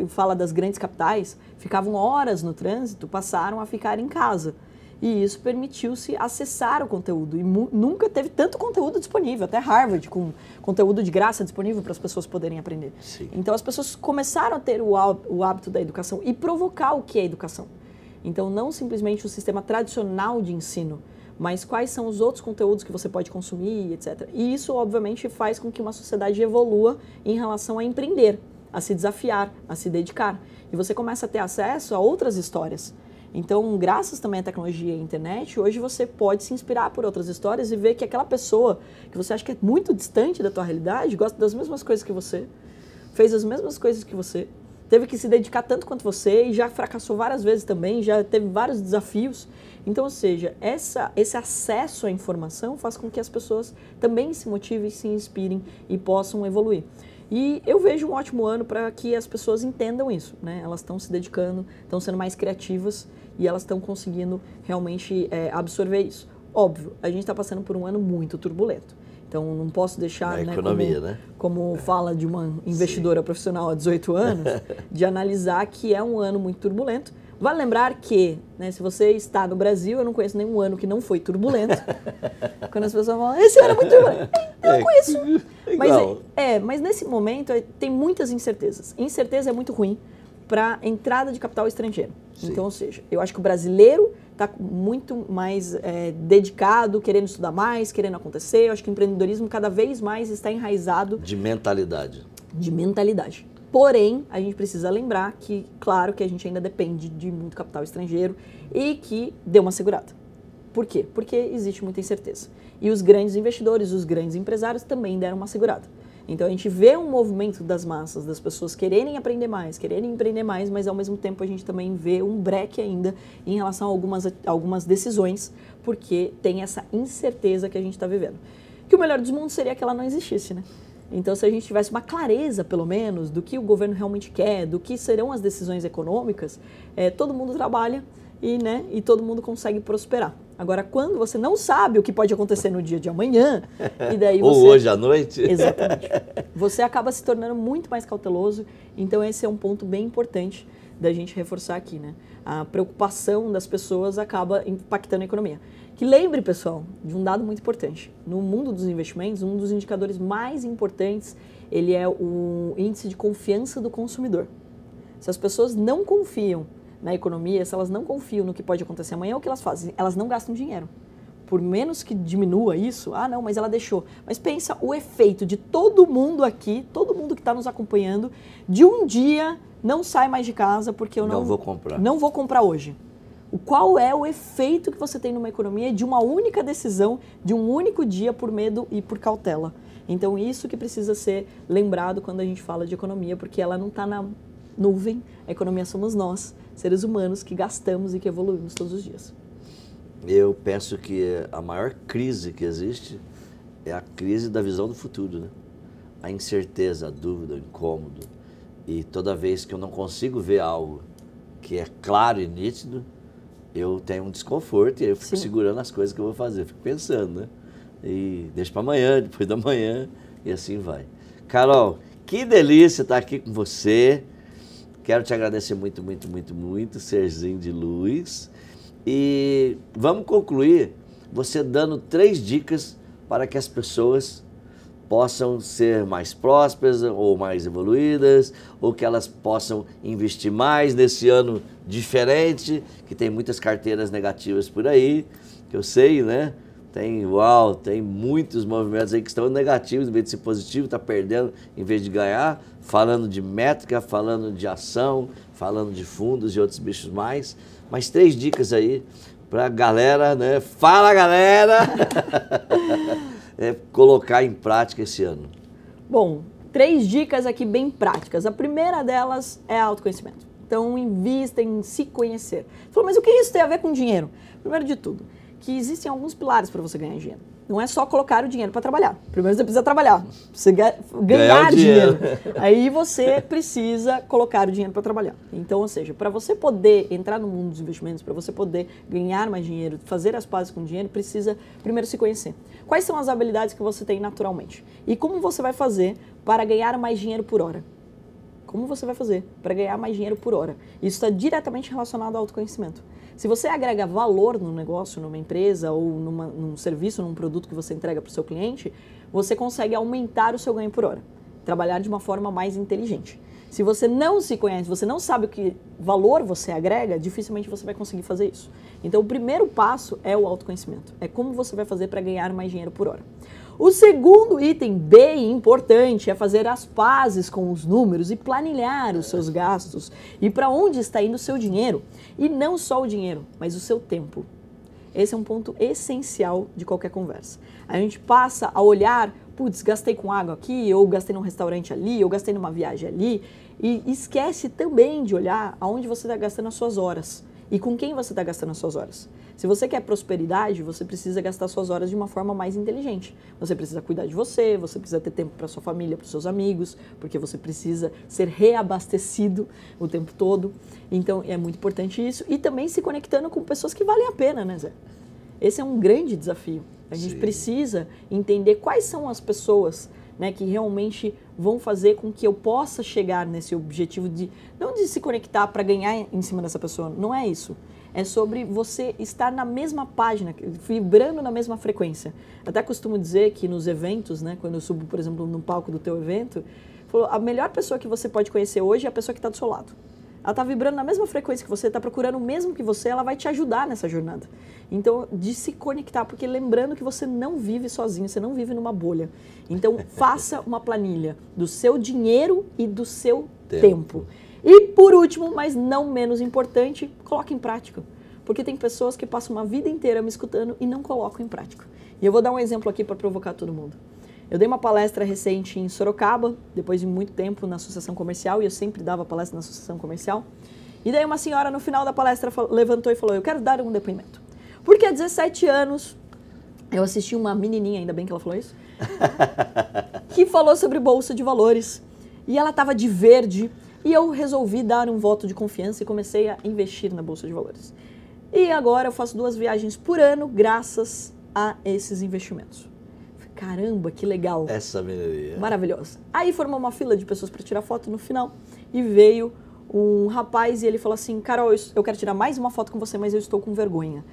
fala das grandes capitais, ficavam horas no trânsito, passaram a ficar em casa. E isso permitiu-se acessar o conteúdo. E nunca teve tanto conteúdo disponível, até Harvard, com conteúdo de graça disponível para as pessoas poderem aprender. Sim. Então as pessoas começaram a ter o hábito da educação e provocar o que é educação. Então não simplesmente o sistema tradicional de ensino, mas quais são os outros conteúdos que você pode consumir, etc. E isso, obviamente, faz com que uma sociedade evolua em relação a empreender, a se desafiar, a se dedicar. E você começa a ter acesso a outras histórias. Então, graças também à tecnologia e à internet, hoje você pode se inspirar por outras histórias e ver que aquela pessoa que você acha que é muito distante da tua realidade, gosta das mesmas coisas que você, fez as mesmas coisas que você, teve que se dedicar tanto quanto você e já fracassou várias vezes também, já teve vários desafios. Então, ou seja, esse acesso à informação faz com que as pessoas também se motivem, se inspirem e possam evoluir. E eu vejo um ótimo ano para que as pessoas entendam isso, né? Elas estão se dedicando, estão sendo mais criativas e elas estão conseguindo realmente absorver isso. Óbvio, a gente está passando por um ano muito turbulento. Então, não posso deixar, né, economia, como fala de uma investidora profissional há 18 anos, de analisar que é um ano muito turbulento. Vale lembrar que, né, se você está no Brasil, eu não conheço nenhum ano que não foi turbulento. Quando as pessoas falam, esse ano é muito turbulento, eu não conheço. Mas nesse momento tem muitas incertezas. Incerteza é muito ruim para entrada de capital estrangeiro. Sim. Então, ou seja, eu acho que o brasileiro está muito mais dedicado, querendo estudar mais, querendo acontecer. Eu acho que o empreendedorismo cada vez mais está enraizado. De mentalidade. De mentalidade. Porém, a gente precisa lembrar que, claro, que a gente ainda depende de muito capital estrangeiro e que deu uma segurada. Por quê? Porque existe muita incerteza. E os grandes investidores, os grandes empresários também deram uma segurada. Então a gente vê um movimento das massas, das pessoas quererem aprender mais, quererem empreender mais, mas ao mesmo tempo a gente também vê um breque ainda em relação a algumas decisões, porque tem essa incerteza que a gente está vivendo. Que o melhor dos mundos seria que ela não existisse, né? Então, se a gente tivesse uma clareza, pelo menos, do que o governo realmente quer, do que serão as decisões econômicas, todo mundo trabalha e todo mundo consegue prosperar. Agora, quando você não sabe o que pode acontecer no dia de amanhã, e daí você... Ou hoje à noite. Exatamente. Você acaba se tornando muito mais cauteloso, então esse é um ponto bem importante da gente reforçar aqui, né? A preocupação das pessoas acaba impactando a economia. Que lembre, pessoal, de um dado muito importante. No mundo dos investimentos, um dos indicadores mais importantes, ele é o índice de confiança do consumidor. Se as pessoas não confiam na economia, se elas não confiam no que pode acontecer amanhã, o que elas fazem? Elas não gastam dinheiro. Por menos que diminua isso, não, mas ela deixou. Mas pensa o efeito de todo mundo aqui, todo mundo que está nos acompanhando, de um dia não sai mais de casa porque eu não vou comprar hoje. Qual é o efeito que você tem numa economia de uma única decisão, de um único dia por medo e por cautela? Então, isso que precisa ser lembrado quando a gente fala de economia, porque ela não está na nuvem, a economia somos nós, seres humanos, que gastamos e que evoluímos todos os dias. Eu penso que a maior crise que existe é a crise da visão do futuro, né? A incerteza, a dúvida, o incômodo. E toda vez que eu não consigo ver algo que é claro e nítido, eu tenho um desconforto e eu fico segurando as coisas que eu vou fazer, fico pensando, né? E deixo para amanhã, depois da manhã, e assim vai. Carol, que delícia estar aqui com você. Quero te agradecer muito, muito, muito, muito, serzinho de luz. E vamos concluir você dando 3 dicas para que as pessoas possam ser mais prósperas ou mais evoluídas, ou que elas possam investir mais nesse ano diferente, que tem muitas carteiras negativas por aí, que eu sei, né? Tem muitos movimentos aí que estão negativos, em vez de ser positivo, está perdendo em vez de ganhar, falando de métrica, falando de ação, falando de fundos e outros bichos mais. Mas 3 dicas aí para a galera, né? Fala, galera! Colocar em prática esse ano. Bom, 3 dicas aqui bem práticas. A primeira delas é autoconhecimento. Então, invista em se conhecer. Falou, mas o que isso tem a ver com dinheiro? Primeiro de tudo, que existem alguns pilares para você ganhar dinheiro. não é só colocar o dinheiro para trabalhar. Primeiro você precisa trabalhar, você ganhar dinheiro. Aí você precisa colocar o dinheiro para trabalhar. Então, ou seja, para você poder entrar no mundo dos investimentos, para você poder ganhar mais dinheiro, fazer as pazes com o dinheiro, precisa primeiro se conhecer. Quais são as habilidades que você tem naturalmente? E como você vai fazer para ganhar mais dinheiro por hora? Como você vai fazer para ganhar mais dinheiro por hora? Isso está diretamente relacionado ao autoconhecimento. Se você agrega valor no negócio, numa empresa ou num serviço, num produto que você entrega para o seu cliente, você consegue aumentar o seu ganho por hora. Trabalhar de uma forma mais inteligente. Se você não se conhece, você não sabe o que valor você agrega, dificilmente você vai conseguir fazer isso. Então, o primeiro passo é o autoconhecimento. É como você vai fazer para ganhar mais dinheiro por hora. O segundo item bem importante é fazer as pazes com os números e planilhar os seus gastos e para onde está indo o seu dinheiro. E não só o dinheiro, mas o seu tempo. Esse é um ponto essencial de qualquer conversa. A gente passa a olhar, putz, gastei com água aqui, ou gastei num restaurante ali, ou gastei numa viagem ali, e esquece também de olhar aonde você está gastando as suas horas e com quem você está gastando as suas horas. Se você quer prosperidade, você precisa gastar suas horas de uma forma mais inteligente. Você precisa cuidar de você precisa ter tempo para sua família, para os seus amigos, porque você precisa ser reabastecido o tempo todo. Então, é muito importante isso. E também se conectando com pessoas que valem a pena, né, Zé? Esse é um grande desafio. A gente precisa entender quais são as pessoas, né, que realmente vão fazer com que eu possa chegar nesse objetivo de, não de se conectar para ganhar em cima dessa pessoa, não é isso. É sobre você estar na mesma página, vibrando na mesma frequência. Até costumo dizer que nos eventos, né, quando eu subo, por exemplo, no palco do teu evento, a melhor pessoa que você pode conhecer hoje é a pessoa que está do seu lado. Ela está vibrando na mesma frequência que você, está procurando o mesmo que você, ela vai te ajudar nessa jornada. Então, de se conectar, porque lembrando que você não vive sozinho, você não vive numa bolha. Então, faça uma planilha do seu dinheiro e do seu tempo. E, por último, mas não menos importante, coloque em prática. Porque tem pessoas que passam uma vida inteira me escutando e não colocam em prática. E eu vou dar um exemplo aqui para provocar todo mundo. Eu dei uma palestra recente em Sorocaba, depois de muito tempo na associação comercial, e eu sempre dava palestra na associação comercial. E daí uma senhora, no final da palestra, levantou e falou, eu quero dar um depoimento. Porque há 17 anos, eu assisti uma menininha, ainda bem que ela falou isso, que falou sobre bolsa de valores. E ela estava de verde, e eu resolvi dar um voto de confiança e comecei a investir na bolsa de valores. E agora eu faço 2 viagens por ano graças a esses investimentos. Caramba, que legal. Essa menininha. Maravilhosa. Aí formou uma fila de pessoas para tirar foto no final e veio um rapaz e ele falou assim, Carol, eu quero tirar mais uma foto com você, mas eu estou com vergonha.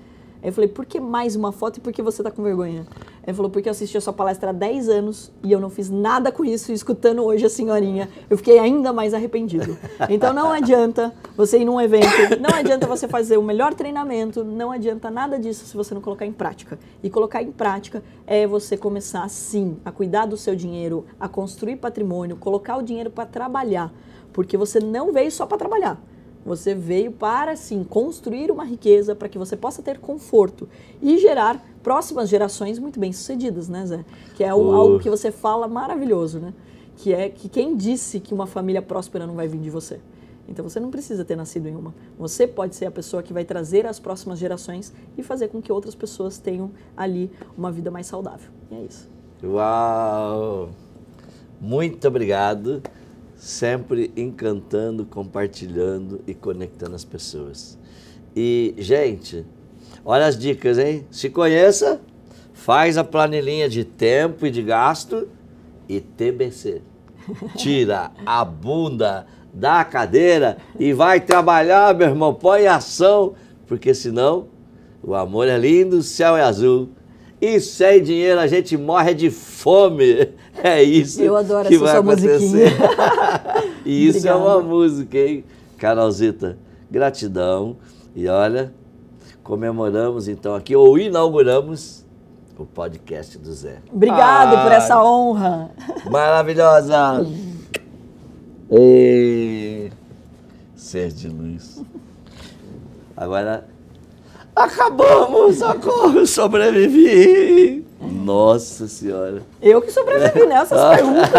Aí eu falei, por que mais uma foto e por que você está com vergonha? Ele falou, porque eu assisti a sua palestra há 10 anos e eu não fiz nada com isso, e escutando hoje a senhorinha, eu fiquei ainda mais arrependido. Então não adianta você ir num evento, não adianta você fazer o melhor treinamento, não adianta nada disso se você não colocar em prática. E colocar em prática é você começar, sim, a cuidar do seu dinheiro, a construir patrimônio, colocar o dinheiro para trabalhar, porque você não veio só para trabalhar. Você veio para, sim, construir uma riqueza para que você possa ter conforto e gerar próximas gerações muito bem-sucedidas, né, Zé? Que é algo que você fala maravilhoso, né? Que é que quem disse que uma família próspera não vai vir de você? Então você não precisa ter nascido em uma. Você pode ser a pessoa que vai trazer as próximas gerações e fazer com que outras pessoas tenham ali uma vida mais saudável. E é isso. Uau! Muito obrigado. Sempre encantando, compartilhando e conectando as pessoas. E, gente, olha as dicas, hein? Se conheça, faz a planilhinha de tempo e de gasto e TBC. Tira a bunda da cadeira e vai trabalhar, meu irmão. Põe em ação, porque senão o amor é lindo, o céu é azul. E sem dinheiro a gente morre de fome. É isso eu adoro que essa vai sua acontecer. musiquinha. E isso Obrigada. é uma música, hein? Carolzita, gratidão. E olha, comemoramos então aqui, ou inauguramos o podcast do Zé. Obrigado por essa honra. Maravilhosa! Ei, ser de luz. Agora, acabamos! Socorro, sobrevivi! Nossa Senhora! Eu que sobrevivi nessas perguntas.